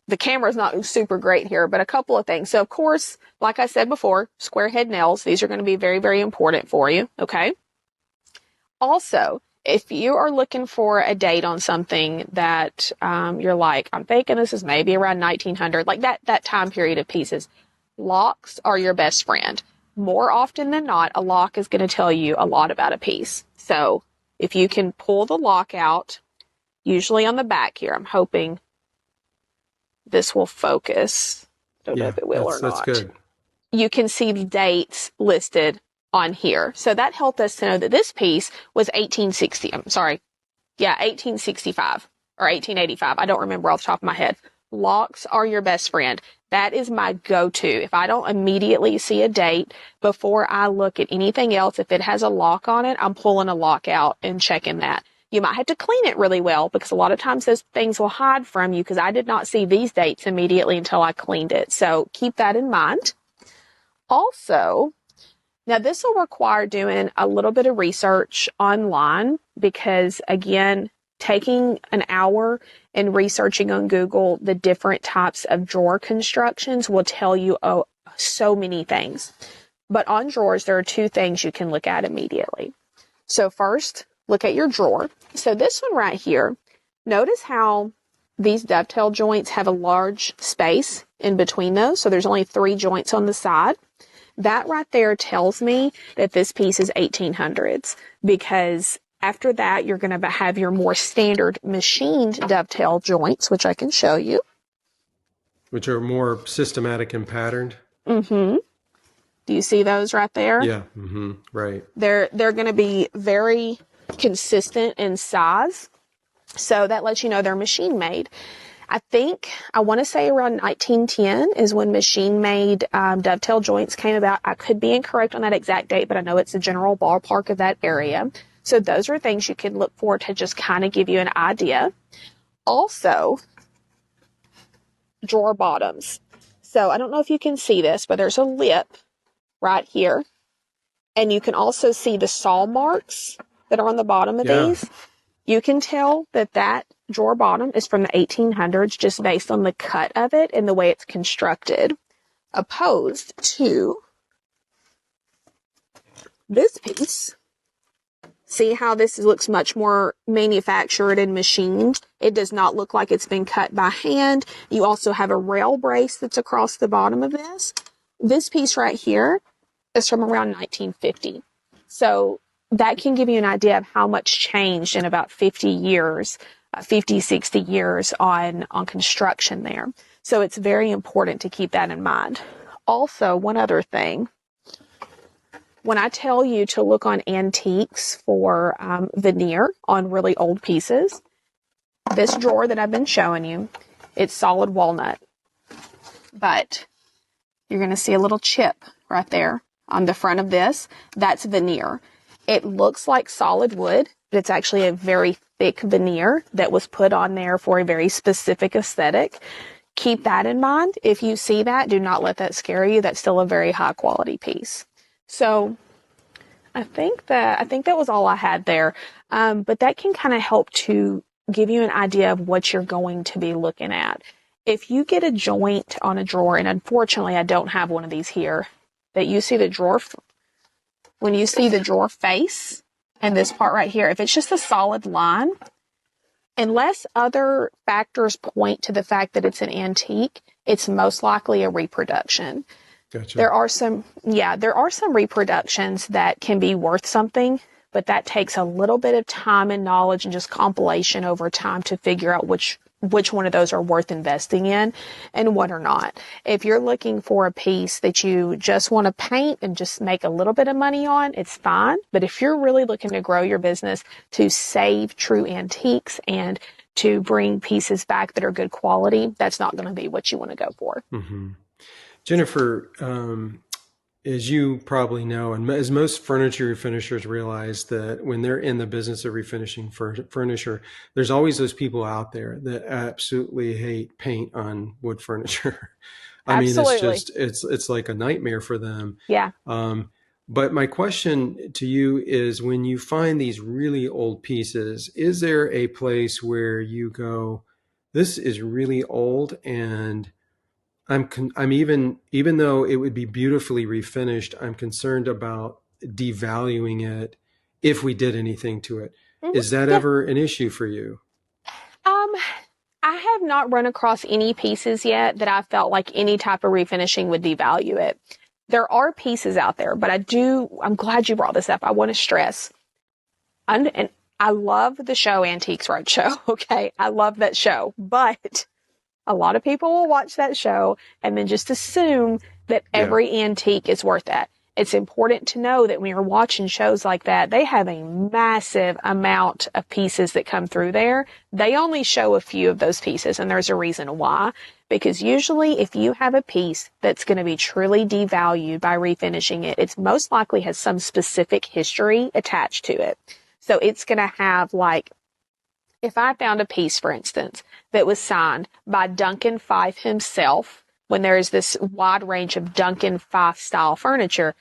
Speaker 2: the camera's not super great here, but a couple of things. So of course, like I said before, square head nails, these are going to be very, very important for you. Okay. Also, if you are looking for a date on something that you're like, I'm thinking this is maybe around 1900, like that time period of pieces, locks are your best friend. More often than not, a lock is going to tell you a lot about a piece. So if you can pull the lock out, usually on the back here, I'm hoping this will focus. Don't know if it will or not.
Speaker 1: That's good.
Speaker 2: You can see the dates listed on here. So that helped us to know that this piece was 1865 or 1885. I don't remember off the top of my head. Locks are your best friend. That is my go-to. If I don't immediately see a date before I look at anything else, if it has a lock on it, I'm pulling a lock out and checking that. You might have to clean it really well because a lot of times those things will hide from you because I did not see these dates immediately until I cleaned it. So keep that in mind. Also, now this will require doing a little bit of research online because, again, taking an hour and researching on Google the different types of drawer constructions will tell you so many things. But on drawers, there are two things you can look at immediately. So first, look at your drawer. So this one right here, notice how these dovetail joints have a large space in between those. So there's only 3 joints on the side. That right there tells me that this piece is 1800s because after that, you're going to have your more standard machined dovetail joints, which I can show you.
Speaker 1: Which are more systematic and patterned.
Speaker 2: Mm-hmm. Do you see those right there?
Speaker 1: Yeah. Mm-hmm. Right.
Speaker 2: They're going to be very consistent in size. So that lets you know they're machine made. I want to say around 1910 is when machine-made dovetail joints came about. I could be incorrect on that exact date, but I know it's the general ballpark of that area. So those are things you can look for to just kind of give you an idea. Also, drawer bottoms. So I don't know if you can see this, but there's a lip right here. And you can also see the saw marks that are on the bottom of these. You can tell that drawer bottom is from the 1800s just based on the cut of it and the way it's constructed, opposed to this piece. See how this looks much more manufactured and machined? It does not look like it's been cut by hand. You also have a rail brace that's across the bottom of this. This piece right here is from around 1950. So that can give you an idea of how much changed in about 50 years, 50, 60 years on construction there. So it's very important to keep that in mind. Also, one other thing, when I tell you to look on antiques for veneer on really old pieces, this drawer that I've been showing you, it's solid walnut, but you're going to see a little chip right there on the front of this. That's veneer. It looks like solid wood, but it's actually a very thick veneer that was put on there for a very specific aesthetic. Keep that in mind. If you see that, do not let that scare you. That's still a very high quality piece. So I think that was all I had there. But that can kind of help to give you an idea of what you're going to be looking at. If you get a joint on a drawer, and unfortunately I don't have one of these here, that you see the drawer, when you see the drawer face and this part right here, if it's just a solid line, unless other factors point to the fact that it's an antique, it's most likely a reproduction.
Speaker 1: Gotcha.
Speaker 2: There are some reproductions that can be worth something, but that takes a little bit of time and knowledge and just compilation over time to figure out which one of those are worth investing in and what are not. If you're looking for a piece that you just want to paint and just make a little bit of money on, it's fine. But if you're really looking to grow your business, to save true antiques and to bring pieces back that are good quality, that's not going to be what you want to go for.
Speaker 1: Mm-hmm. Jennifer, as you probably know, and as most furniture refinishers realize, that when they're in the business of refinishing furniture, there's always those people out there that absolutely hate paint on wood furniture. I
Speaker 2: Absolutely.
Speaker 1: mean, it's like a nightmare for them.
Speaker 2: Yeah.
Speaker 1: But my question to you is, when you find these really old pieces, is there a place where you go, this is really old, and I'm even though it would be beautifully refinished, I'm concerned about devaluing it if we did anything to it. Mm-hmm. Is that ever an issue for you?
Speaker 2: I have not run across any pieces yet that I felt like any type of refinishing would devalue it. There are pieces out there, but I'm glad you brought this up. I want to stress, and I love the show Antiques Roadshow. Okay. I love that show, but a lot of people will watch that show and then just assume that every antique is worth that. it's important to know that when you're watching shows like that, they have a massive amount of pieces that come through there. They only show a few of those pieces, and there's a reason why. Because usually if you have a piece that's going to be truly devalued by refinishing it, it's most likely has some specific history attached to it. So it's going to have, like, if I found a piece, for instance, that was signed by Duncan Fife himself, when there is this wide range of Duncan Fife style furniture,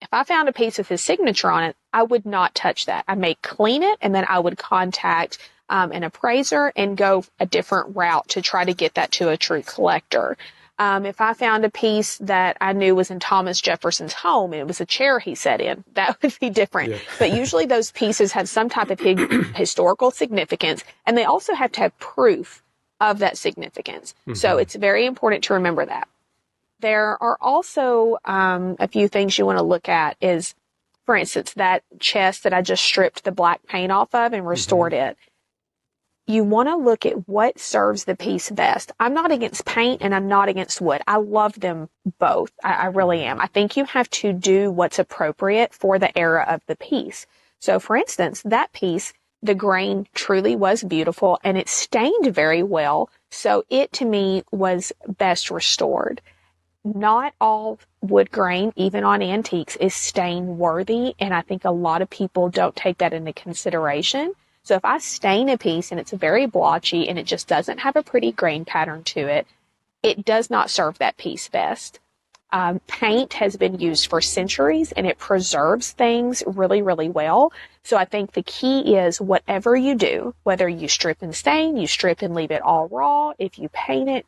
Speaker 2: if I found a piece with his signature on it, I would not touch that. I may clean it, and then I would contact an appraiser and go a different route to try to get that to a true collector. If I found a piece that I knew was in Thomas Jefferson's home and it was a chair he sat in, that would be different. Yeah. But usually those pieces have some type of historical significance, and they also have to have proof of that significance. Mm-hmm. So it's very important to remember that. There are also a few things you want to look at is, for instance, that chest that I just stripped the black paint off of and restored it. You want to look at what serves the piece best. I'm not against paint and I'm not against wood. I love them both. I really am. I think you have to do what's appropriate for the era of the piece. So, for instance, that piece, the grain truly was beautiful and it stained very well. So it, to me, was best restored. Not all wood grain, even on antiques, is stain worthy. And I think a lot of people don't take that into consideration. So if I stain a piece and it's very blotchy and it just doesn't have a pretty grain pattern to it, it does not serve that piece best. Paint has been used for centuries and it preserves things really, really well. So I think the key is whatever you do, whether you strip and stain, you strip and leave it all raw, if you paint it,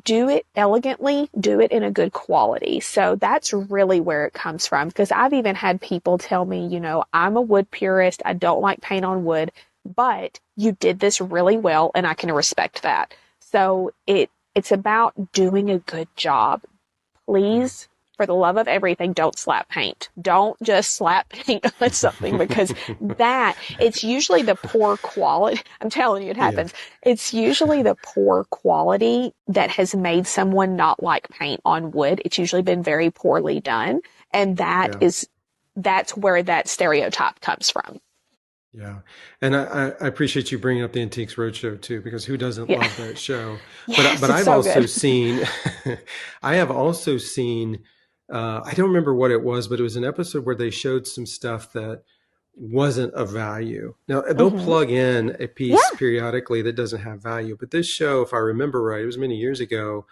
Speaker 2: do it elegantly, do it in a good quality. So that's really where it comes from. Because I've even had people tell me, you know, I'm a wood purist. I don't like paint on wood, but you did this really well and I can respect that. So it's about doing a good job. Please, for the love of everything, don't slap paint. Don't just slap paint on something, because it's usually the poor quality. I'm telling you, it happens. Yeah. It's usually the poor quality that has made someone not like paint on wood. It's usually been very poorly done. And that's where that stereotype comes from.
Speaker 1: Yeah. And I appreciate you bringing up the Antiques Roadshow too, because who doesn't love that show?
Speaker 2: Yes,
Speaker 1: but I've
Speaker 2: so
Speaker 1: also
Speaker 2: good.
Speaker 1: seen, I have also seen, I don't remember what it was, but it was an episode where they showed some stuff that wasn't of value. Now they'll plug in a piece periodically that doesn't have value, but this show, if I remember right, it was many years ago.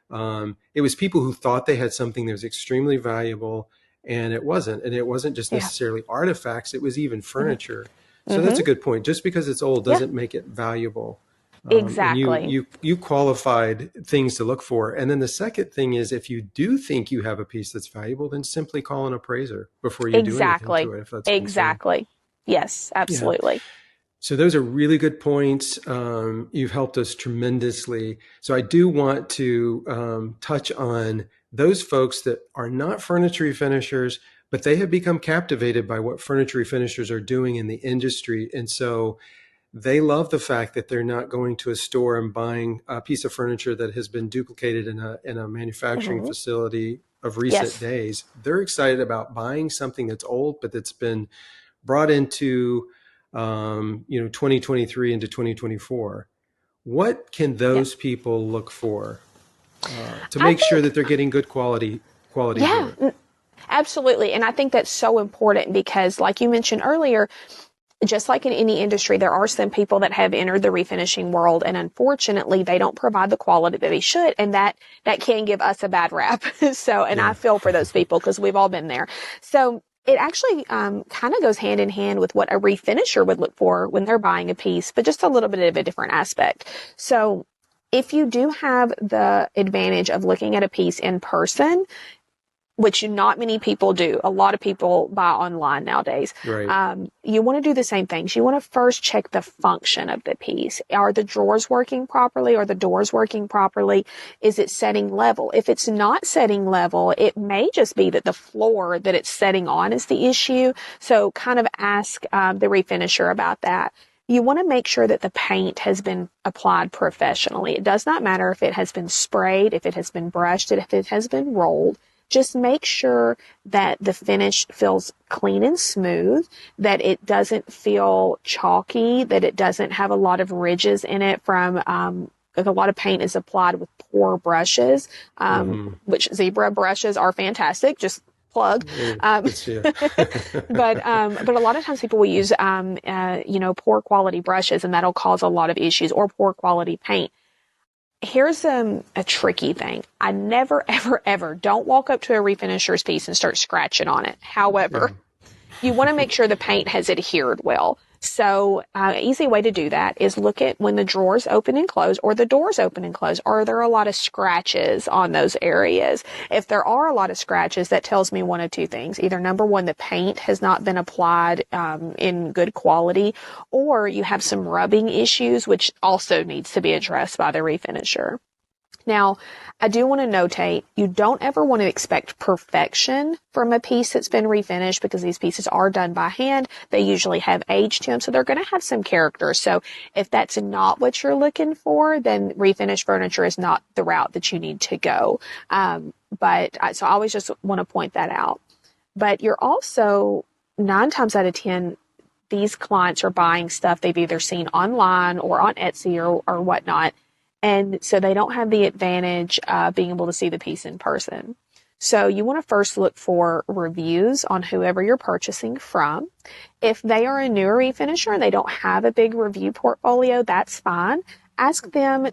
Speaker 1: It was people who thought they had something that was extremely valuable, and it wasn't. And it wasn't just necessarily artifacts. It was even furniture. So that's a good point. Just because it's old doesn't make it valuable.
Speaker 2: Exactly.
Speaker 1: And you qualified things to look for. And then the second thing is, if you do think you have a piece that's valuable, then simply call an appraiser before you do anything to it. If that's
Speaker 2: exactly. Yes, absolutely.
Speaker 1: Yeah. So those are really good points. You've helped us tremendously. So I do want to touch on those folks that are not furniture refinishers, but they have become captivated by what furniture refinishers are doing in the industry. And so they love the fact that they're not going to a store and buying a piece of furniture that has been duplicated in a manufacturing facility of recent days. They're excited about buying something that's old, but that's been brought into 2023 into 2024. What can those people look for to make sure that they're getting good quality wood?
Speaker 2: Absolutely. And I think that's so important because, like you mentioned earlier, just like in any industry, there are some people that have entered the refinishing world, and unfortunately they don't provide the quality that they should, and that can give us a bad rap. I feel for those people because we've all been there. So it actually kind of goes hand in hand with what a refinisher would look for when they're buying a piece, but just a little bit of a different aspect. So if you do have the advantage of looking at a piece in person, which not many people do. A lot of people buy online nowadays.
Speaker 1: Right.
Speaker 2: You want to do the same things. You want to first check the function of the piece. Are the drawers working properly? Are the doors working properly? Is it setting level? If it's not setting level, it may just be that the floor that it's setting on is the issue. So kind of ask the refinisher about that. You want to make sure that the paint has been applied professionally. It does not matter if it has been sprayed, if it has been brushed, if it has been rolled. just make sure that the finish feels clean and smooth, that it doesn't feel chalky, that it doesn't have a lot of ridges in it from, if a lot of paint is applied with poor brushes, which zebra brushes are fantastic, just plug. But a lot of times people will use, poor quality brushes, and that'll cause a lot of issues, or poor quality paint. Here's a tricky thing. I never, ever, ever don't walk up to a refinisher's piece and start scratching on it. However, you want to make sure the paint has adhered well. So an easy way to do that is look at when the drawers open and close, or the doors open and close. Are there a lot of scratches on those areas? If there are a lot of scratches, that tells me one of two things. Either number one, the paint has not been applied in good quality, or you have some rubbing issues, which also needs to be addressed by the refinisher. Now, I do want to notate, you don't ever want to expect perfection from a piece that's been refinished, because these pieces are done by hand. They usually have age to them, so they're going to have some character. So if that's not what you're looking for, then refinished furniture is not the route that you need to go. So I always just want to point that out. But you're also, 9 times out of 10, these clients are buying stuff they've either seen online or on Etsy or whatnot. And so they don't have the advantage of being able to see the piece in person. So you want to first look for reviews on whoever you're purchasing from. If they are a newer refinisher and they don't have a big review portfolio, that's fine. Ask them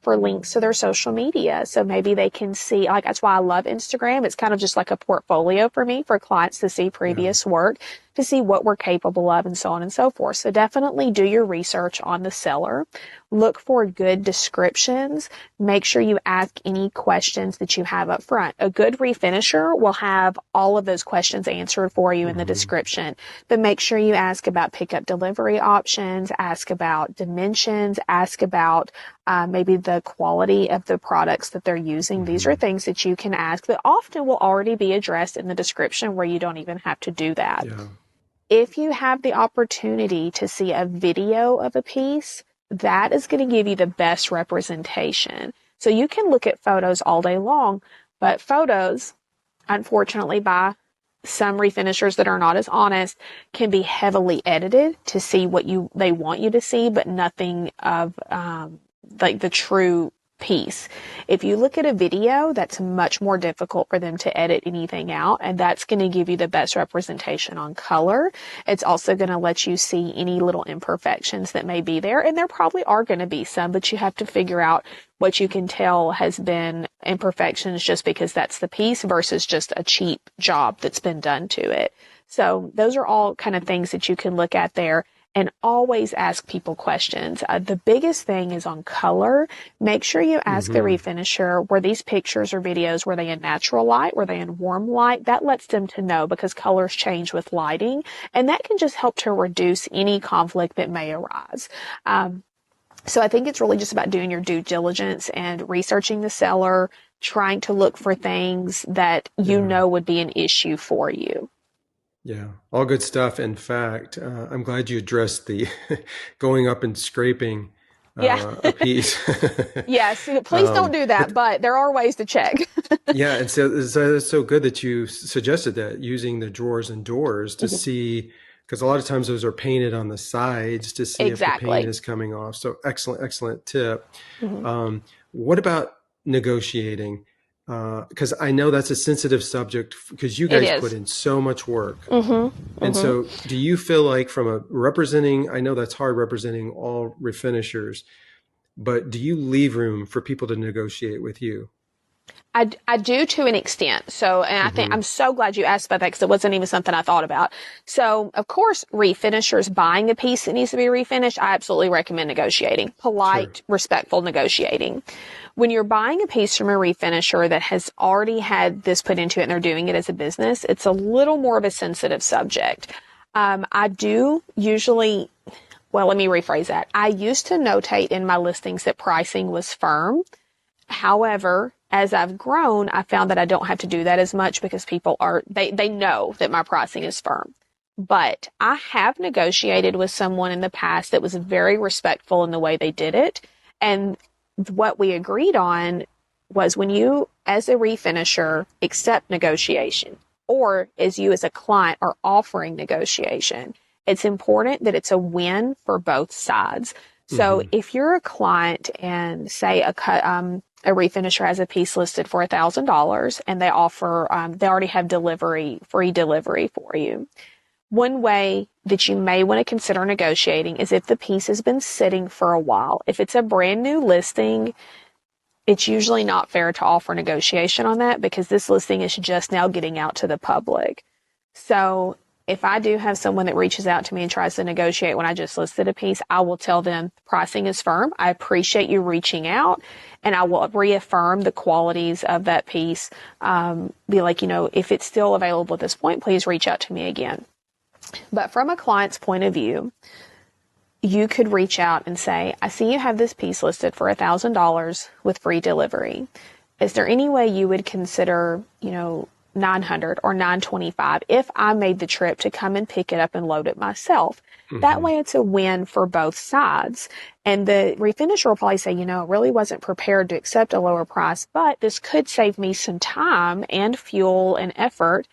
Speaker 2: for links to their social media. So maybe they can see, that's why I love Instagram. It's kind of just like a portfolio for me, for clients to see previous work, to see what we're capable of, and so on and so forth. So definitely do your research on the seller. Look for good descriptions. Make sure you ask any questions that you have up front. A good refinisher will have all of those questions answered for you in the description. But make sure you ask about pickup delivery options, ask about dimensions, ask about maybe the quality of the products that they're using. These are things that you can ask that often will already be addressed in the description, where you don't even have to do that. Yeah. If you have the opportunity to see a video of a piece, that is going to give you the best representation. So you can look at photos all day long, but photos, unfortunately, by some refinishers that are not as honest, can be heavily edited to see what they want you to see, but nothing of the true piece. If you look at a video, that's much more difficult for them to edit anything out, and that's going to give you the best representation on color. It's also going to let you see any little imperfections that may be there, and there probably are going to be some, but you have to figure out what you can tell has been imperfections just because that's the piece versus just a cheap job that's been done to it. So those are all kind of things that you can look at there. And always ask people questions. The biggest thing is on color. Make sure you ask the refinisher, were these pictures or videos, were they in natural light? Were they in warm light? That lets them to know, because colors change with lighting. And that can just help to reduce any conflict that may arise. So I think it's really just about doing your due diligence and researching the seller, trying to look for things that you know would be an issue for you.
Speaker 1: Yeah, all good stuff. In fact, I'm glad you addressed the going up and scraping a piece.
Speaker 2: Yes, please don't do that, but there are ways to check.
Speaker 1: Yeah, and so it's so good that you suggested that, using the drawers and doors to see, because a lot of times those are painted on the sides to see if the paint is coming off. So excellent tip. What about negotiating? Because I know that's a sensitive subject, because you guys put in so much work. And so do you feel like, from a representing, I know that's hard representing all refinishers, but do you leave room for people to negotiate with you?
Speaker 2: I do, to an extent. So, and I think I'm so glad you asked about that, because it wasn't even something I thought about. So, of course, refinishers buying a piece that needs to be refinished, I absolutely recommend negotiating. Polite, respectful negotiating. When you're buying a piece from a refinisher that has already had this put into it and they're doing it as a business, it's a little more of a sensitive subject. I do usually, well, let me rephrase that. I used to notate in my listings that pricing was firm. However, as I've grown, I found that I don't have to do that as much, because people they know that my pricing is firm. But I have negotiated with someone in the past that was very respectful in the way they did it. And what we agreed on was when you, as a refinisher, accept negotiation, or as you as a client are offering negotiation, it's important that it's a win for both sides. So if you're a client and say a refinisher has a piece listed for $1,000 and they offer, they already have free delivery for you. One way that you may want to consider negotiating is if the piece has been sitting for a while. If it's a brand new listing, it's usually not fair to offer negotiation on that because this listing is just now getting out to the public. So if I do have someone that reaches out to me and tries to negotiate when I just listed a piece, I will tell them pricing is firm. I appreciate you reaching out, and I will reaffirm the qualities of that piece. Be like, if it's still available at this point, please reach out to me again. But from a client's point of view, you could reach out and say, I see you have this piece listed for $1,000 with free delivery. Is there any way you would consider, $900 or $925 if I made the trip to come and pick it up and load it myself? That way it's a win for both sides. And the refinisher will probably say, I really wasn't prepared to accept a lower price, but this could save me some time and fuel and effort.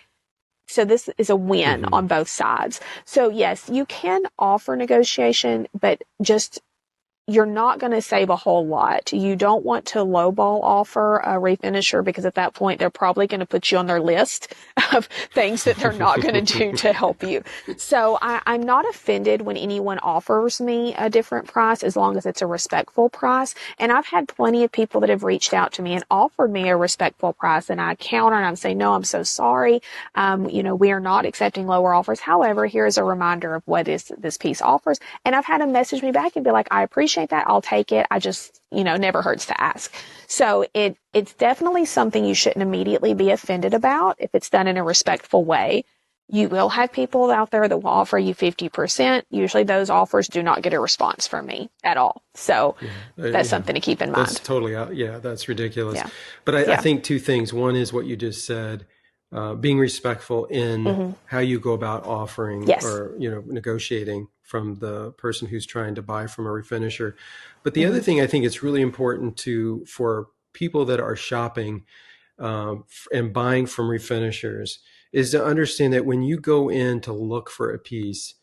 Speaker 2: So this is a win on both sides. So yes, you can offer negotiation, but just you're not going to save a whole lot. You don't want to lowball offer a refinisher because at that point they're probably going to put you on their list of things that they're not going to do to help you. So I'm not offended when anyone offers me a different price as long as it's a respectful price. And I've had plenty of people that have reached out to me and offered me a respectful price, and I counter and I'm saying, no, I'm so sorry. We are not accepting lower offers. However, here's a reminder of what this piece offers. And I've had them message me back and be like, I appreciate that. I'll take it. I just, never hurts to ask. So it's definitely something you shouldn't immediately be offended about if it's done in a respectful way. You will have people out there that will offer you 50%. Usually those offers do not get a response from me at all. So that's something to keep in mind.
Speaker 1: That's totally out. Yeah, that's ridiculous. Yeah. But I think two things. One is what you just said, being respectful in how you go about offering or, negotiating from the person who's trying to buy from a refinisher. But the other thing I think it's really important for people that are shopping and buying from refinishers is to understand that when you go in to look for a piece,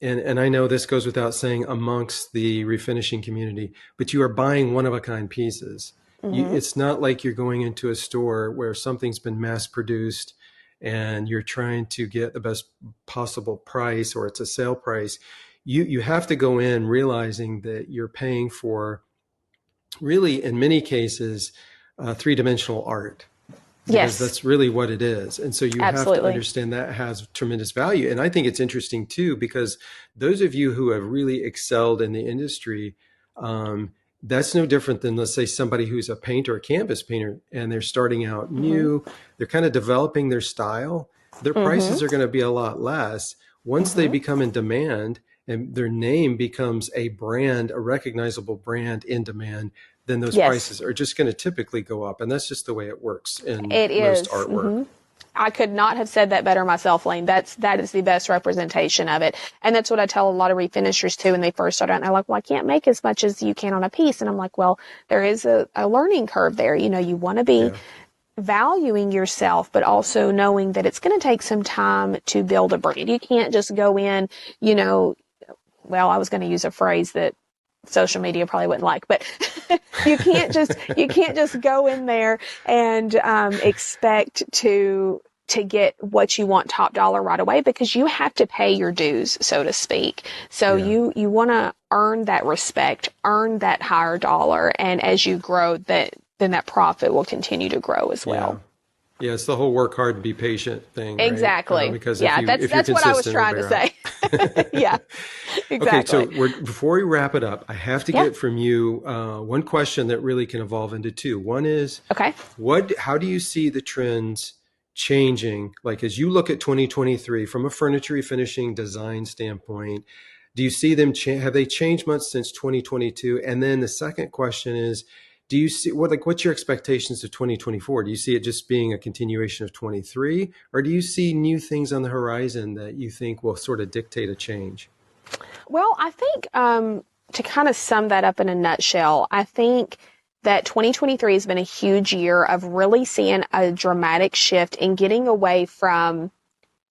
Speaker 1: and I know this goes without saying amongst the refinishing community, but you are buying one-of-a-kind pieces. It's not like you're going into a store where something's been mass produced and you're trying to get the best possible price or it's a sale price. You have to go in realizing that you're paying for really, in many cases, three-dimensional art. Because that's really what it is. And so you have to understand that has tremendous value. And I think it's interesting too, because those of you who have really excelled in the industry, that's no different than, let's say, somebody who's a painter, a canvas painter, and they're starting out new, they're kind of developing their style. Their prices are going to be a lot less. Once they become in demand and their name becomes a brand, a recognizable brand in demand, then those prices are just going to typically go up. And that's just the way it works in most artwork.
Speaker 2: I could not have said that better myself, Lane. That is the best representation of it. And that's what I tell a lot of refinishers too when they first start out. And they're like, well, I can't make as much as you can on a piece. And I'm like, well, there is a learning curve there. You want to be valuing yourself, but also knowing that it's going to take some time to build a brand. You can't just go in, well, I was going to use a phrase that social media probably wouldn't like, but you can't just go in there and expect to get what you want top dollar right away, because you have to pay your dues, so to speak. So you want to earn that respect, earn that higher dollar, and as you grow, then that profit will continue to grow as well.
Speaker 1: Yeah, it's the whole work hard and be patient thing.
Speaker 2: Exactly.
Speaker 1: Right? Because
Speaker 2: that's what I was trying to say. Yeah, exactly.
Speaker 1: Okay, so before we wrap it up, I have to get from you one question that really can evolve into two. One is, how do you see the trends changing? Like as you look at 2023 from a furniture refinishing design standpoint, do you see them have they changed much since 2022? And then the second question is, do you see what's your expectations of 2024? Do you see it just being a continuation of 23, or do you see new things on the horizon that you think will sort of dictate a change?
Speaker 2: Well, I think to kind of sum that up in a nutshell, I think that 2023 has been a huge year of really seeing a dramatic shift in getting away from,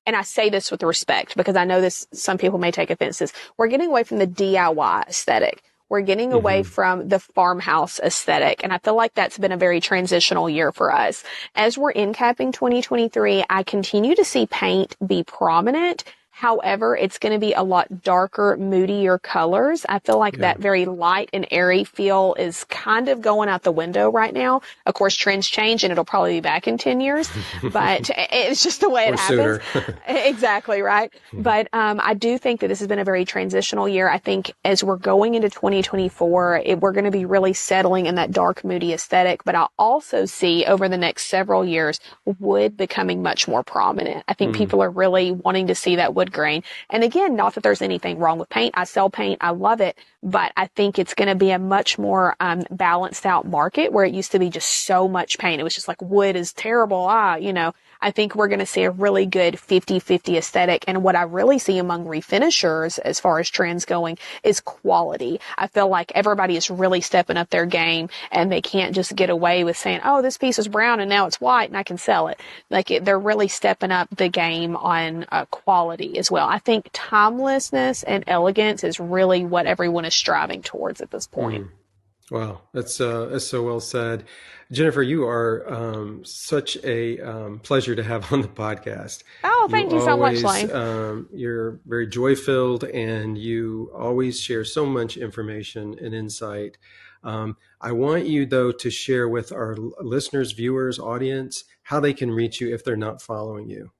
Speaker 2: and I say this with respect because I know this, some people may take offense to this. We're getting away from the DIY aesthetic. We're getting away from the farmhouse aesthetic. And I feel like that's been a very transitional year for us. As we're in capping 2023, I continue to see paint be prominent. However, it's going to be a lot darker, moodier colors. I feel like that very light and airy feel is kind of going out the window right now. Of course, trends change and it'll probably be back in 10 years, but it's just the way it happens. Exactly, right? But I do think that this has been a very transitional year. I think as we're going into 2024, we're going to be really settling in that dark, moody aesthetic. But I also see over the next several years, wood becoming much more prominent. I think people are really wanting to see that wood grain. And again, not that there's anything wrong with paint. I sell paint. I love it. But I think it's going to be a much more balanced out market where it used to be just so much paint. It was just like wood is terrible. I think we're going to see a really good 50-50 aesthetic. And what I really see among refinishers as far as trends going is quality. I feel like everybody is really stepping up their game and they can't just get away with saying, oh, this piece is brown and now it's white and I can sell it. They're really stepping up the game on quality as well. I think timelessness and elegance is really what everyone is striving towards at this point.
Speaker 1: Wow, that's so well said. Jennifer, you are such a pleasure to have on the podcast.
Speaker 2: Oh, thank you so much, Lane.
Speaker 1: You're very joy-filled and you always share so much information and insight. I want you, though, to share with our listeners, viewers, audience, how they can reach you if they're not following you.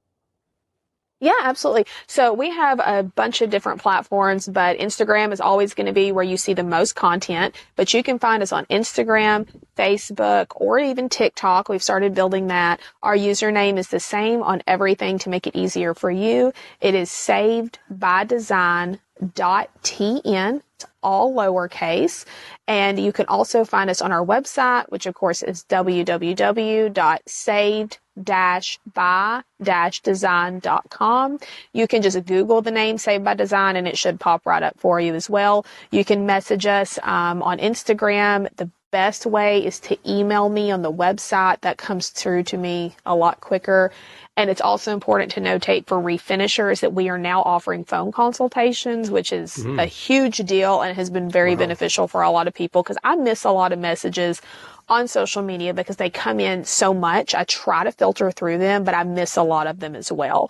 Speaker 2: Yeah, absolutely. So we have a bunch of different platforms, but Instagram is always going to be where you see the most content. But you can find us on Instagram, Facebook, or even TikTok. We've started building that. Our username is the same on everything to make it easier for you. It is savedbydesign.tn. It's all lowercase. And you can also find us on our website, which of course is www.saved-by-design.com. You can just Google the name Saved by Design and it should pop right up for you as well. You can message us on Instagram. The best way is to email me on the website. That comes through to me a lot quicker. And it's also important to notate for refinishers that we are now offering phone consultations, which is a huge deal and has been very beneficial for a lot of people because I miss a lot of messages on social media because they come in so much. I try to filter through them, but I miss a lot of them as well.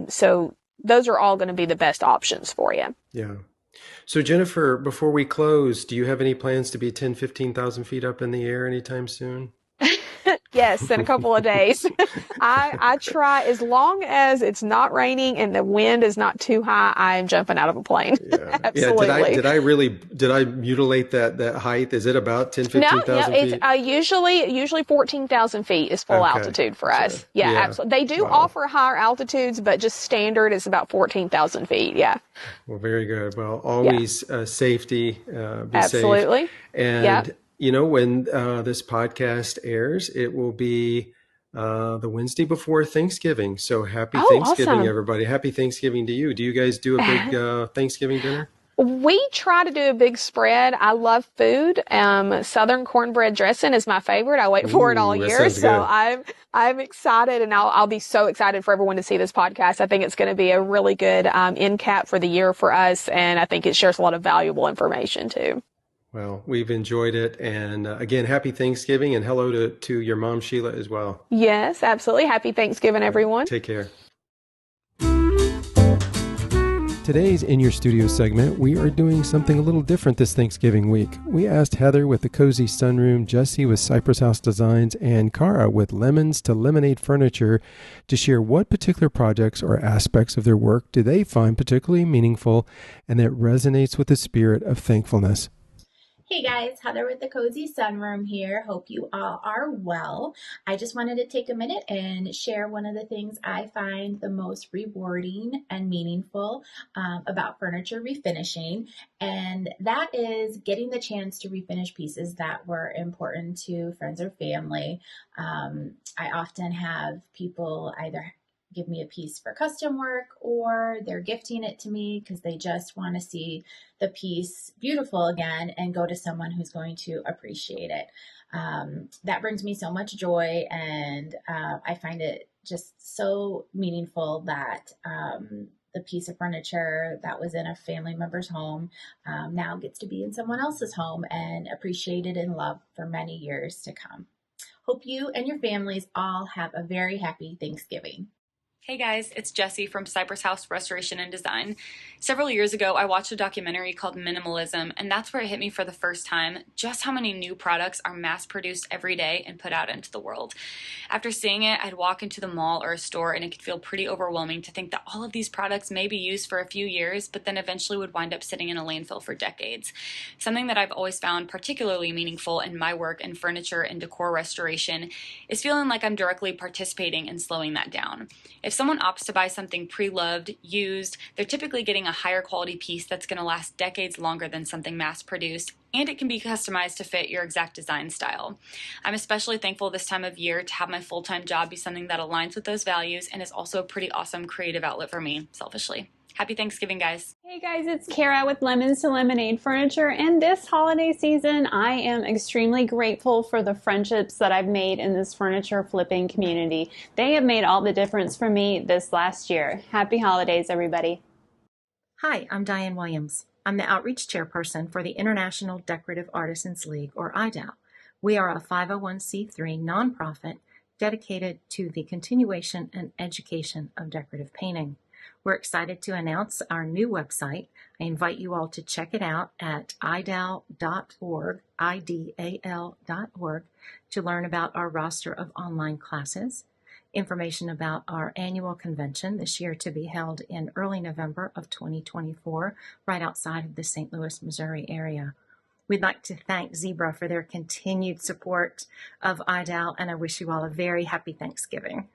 Speaker 2: So those are all going to be the best options for you.
Speaker 1: Yeah. So Jennifer, before we close, do you have any plans to be 10, 15,000 feet up in the air anytime soon?
Speaker 2: Yes, in a couple of days. I try, as long as it's not raining and the wind is not too high, I am jumping out of a plane.
Speaker 1: Yeah.
Speaker 2: Absolutely.
Speaker 1: Yeah. Did I mutilate that height? Is it about 10, 15,000 feet?
Speaker 2: No, it's usually 14,000 feet is full altitude for us. Yeah, absolutely. They do offer higher altitudes, but just standard is about 14,000 feet. Yeah.
Speaker 1: Well, very good. Well, always safety, be
Speaker 2: absolutely.
Speaker 1: safe. And when this podcast airs, it will be the Wednesday before Thanksgiving. So happy Thanksgiving, awesome. Everybody. Happy Thanksgiving to you. Do you guys do a big Thanksgiving dinner?
Speaker 2: We try to do a big spread. I love food. Southern cornbread dressing is my favorite. I wait for it all year. So I'm excited and I'll be so excited for everyone to see this podcast. I think it's going to be a really good end cap for the year for us. And I think it shares a lot of valuable information too.
Speaker 1: Well, we've enjoyed it. And again, happy Thanksgiving and hello to your mom, Sheila, as well.
Speaker 2: Yes, absolutely. Happy Thanksgiving, everyone.
Speaker 1: Take care. Today's In Your Studio segment, we are doing something a little different this Thanksgiving week. We asked Heather with the Cozy Sunroom, Jesse with Cypress House Designs, and Cara with Lemons to Lemonade Furniture to share what particular projects or aspects of their work do they find particularly meaningful and that resonates with the spirit of thankfulness.
Speaker 3: Hey guys, Heather with the Cozy Sunroom here. Hope you all are well. I just wanted to take a minute and share one of the things I find the most rewarding and meaningful about furniture refinishing, and that is getting the chance to refinish pieces that were important to friends or family. I often have people either give me a piece for custom work, or they're gifting it to me because they just want to see the piece beautiful again and go to someone who's going to appreciate it. That brings me so much joy, and I find it just so meaningful that the piece of furniture that was in a family member's home now gets to be in someone else's home and appreciated and loved for many years to come. Hope you and your families all have a very happy Thanksgiving.
Speaker 4: Hey guys, it's Jessie from Cypress House Restoration and Design. Several years ago, I watched a documentary called Minimalism, and that's where it hit me for the first time just how many new products are mass-produced every day and put out into the world. After seeing it, I'd walk into the mall or a store and it could feel pretty overwhelming to think that all of these products may be used for a few years, but then eventually would wind up sitting in a landfill for decades. Something that I've always found particularly meaningful in my work in furniture and decor restoration is feeling like I'm directly participating in slowing that down. If someone opts to buy something pre-loved, used, they're typically getting a higher quality piece that's going to last decades longer than something mass-produced, and it can be customized to fit your exact design style. I'm especially thankful this time of year to have my full-time job be something that aligns with those values and is also a pretty awesome creative outlet for me, selfishly. Happy Thanksgiving, guys.
Speaker 5: Hey guys, it's Kara with Lemons to Lemonade Furniture, and this holiday season I am extremely grateful for the friendships that I've made in this furniture flipping community. They have made all the difference for me this last year. Happy holidays, everybody.
Speaker 6: Hi, I'm Diane Williams. I'm the Outreach Chairperson for the International Decorative Artisans League, or IDAL. We are a 501c3 nonprofit dedicated to the continuation and education of decorative painting. We're excited to announce our new website. I invite you all to check it out at idal.org, idal.org, to learn about our roster of online classes, information about our annual convention this year to be held in early November of 2024, right outside of the St. Louis, Missouri area. We'd like to thank Zebra for their continued support of IDAL, and I wish you all a very happy Thanksgiving.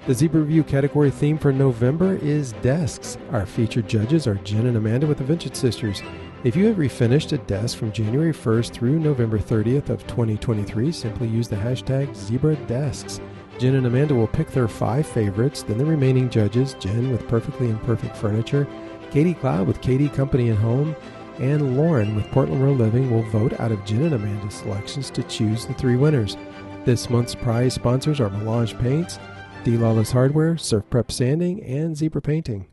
Speaker 1: The Zebra Review category theme for November is desks. Our featured judges are Jen and Amanda with the Vincent Sisters. If you have refinished a desk from January 1st through November 30th of 2023, simply use the hashtag ZebraDesks. Jen and Amanda will pick their 5 favorites, then the remaining judges, Jen with Perfectly Imperfect Furniture, Katie Cloud with Katie Company and Home, and Lauren with Portland Row Living will vote out of Jen and Amanda's selections to choose the 3 winners. This month's prize sponsors are Melange Paints, D. Lawless Hardware, Surf Prep Sanding, and Zebra Painting.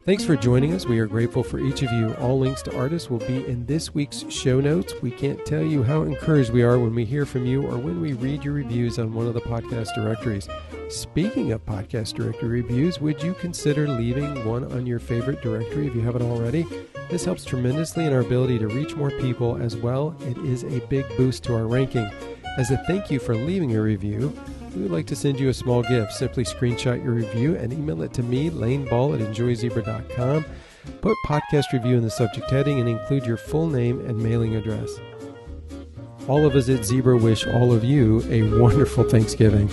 Speaker 1: Thanks for joining us. We are grateful for each of you. All links to artists will be in this week's show notes. We can't tell you how encouraged we are when we hear from you or when we read your reviews on one of the podcast directories. Speaking of podcast directory reviews, would you consider leaving one on your favorite directory if you haven't already? This helps tremendously in our ability to reach more people. As well, it is a big boost to our ranking. As a thank you for leaving a review, we would like to send you a small gift. Simply screenshot your review and email it to me, laneball@enjoyzebra.com. Put podcast review in the subject heading and include your full name and mailing address. All of us at Zebra wish all of you a wonderful Thanksgiving.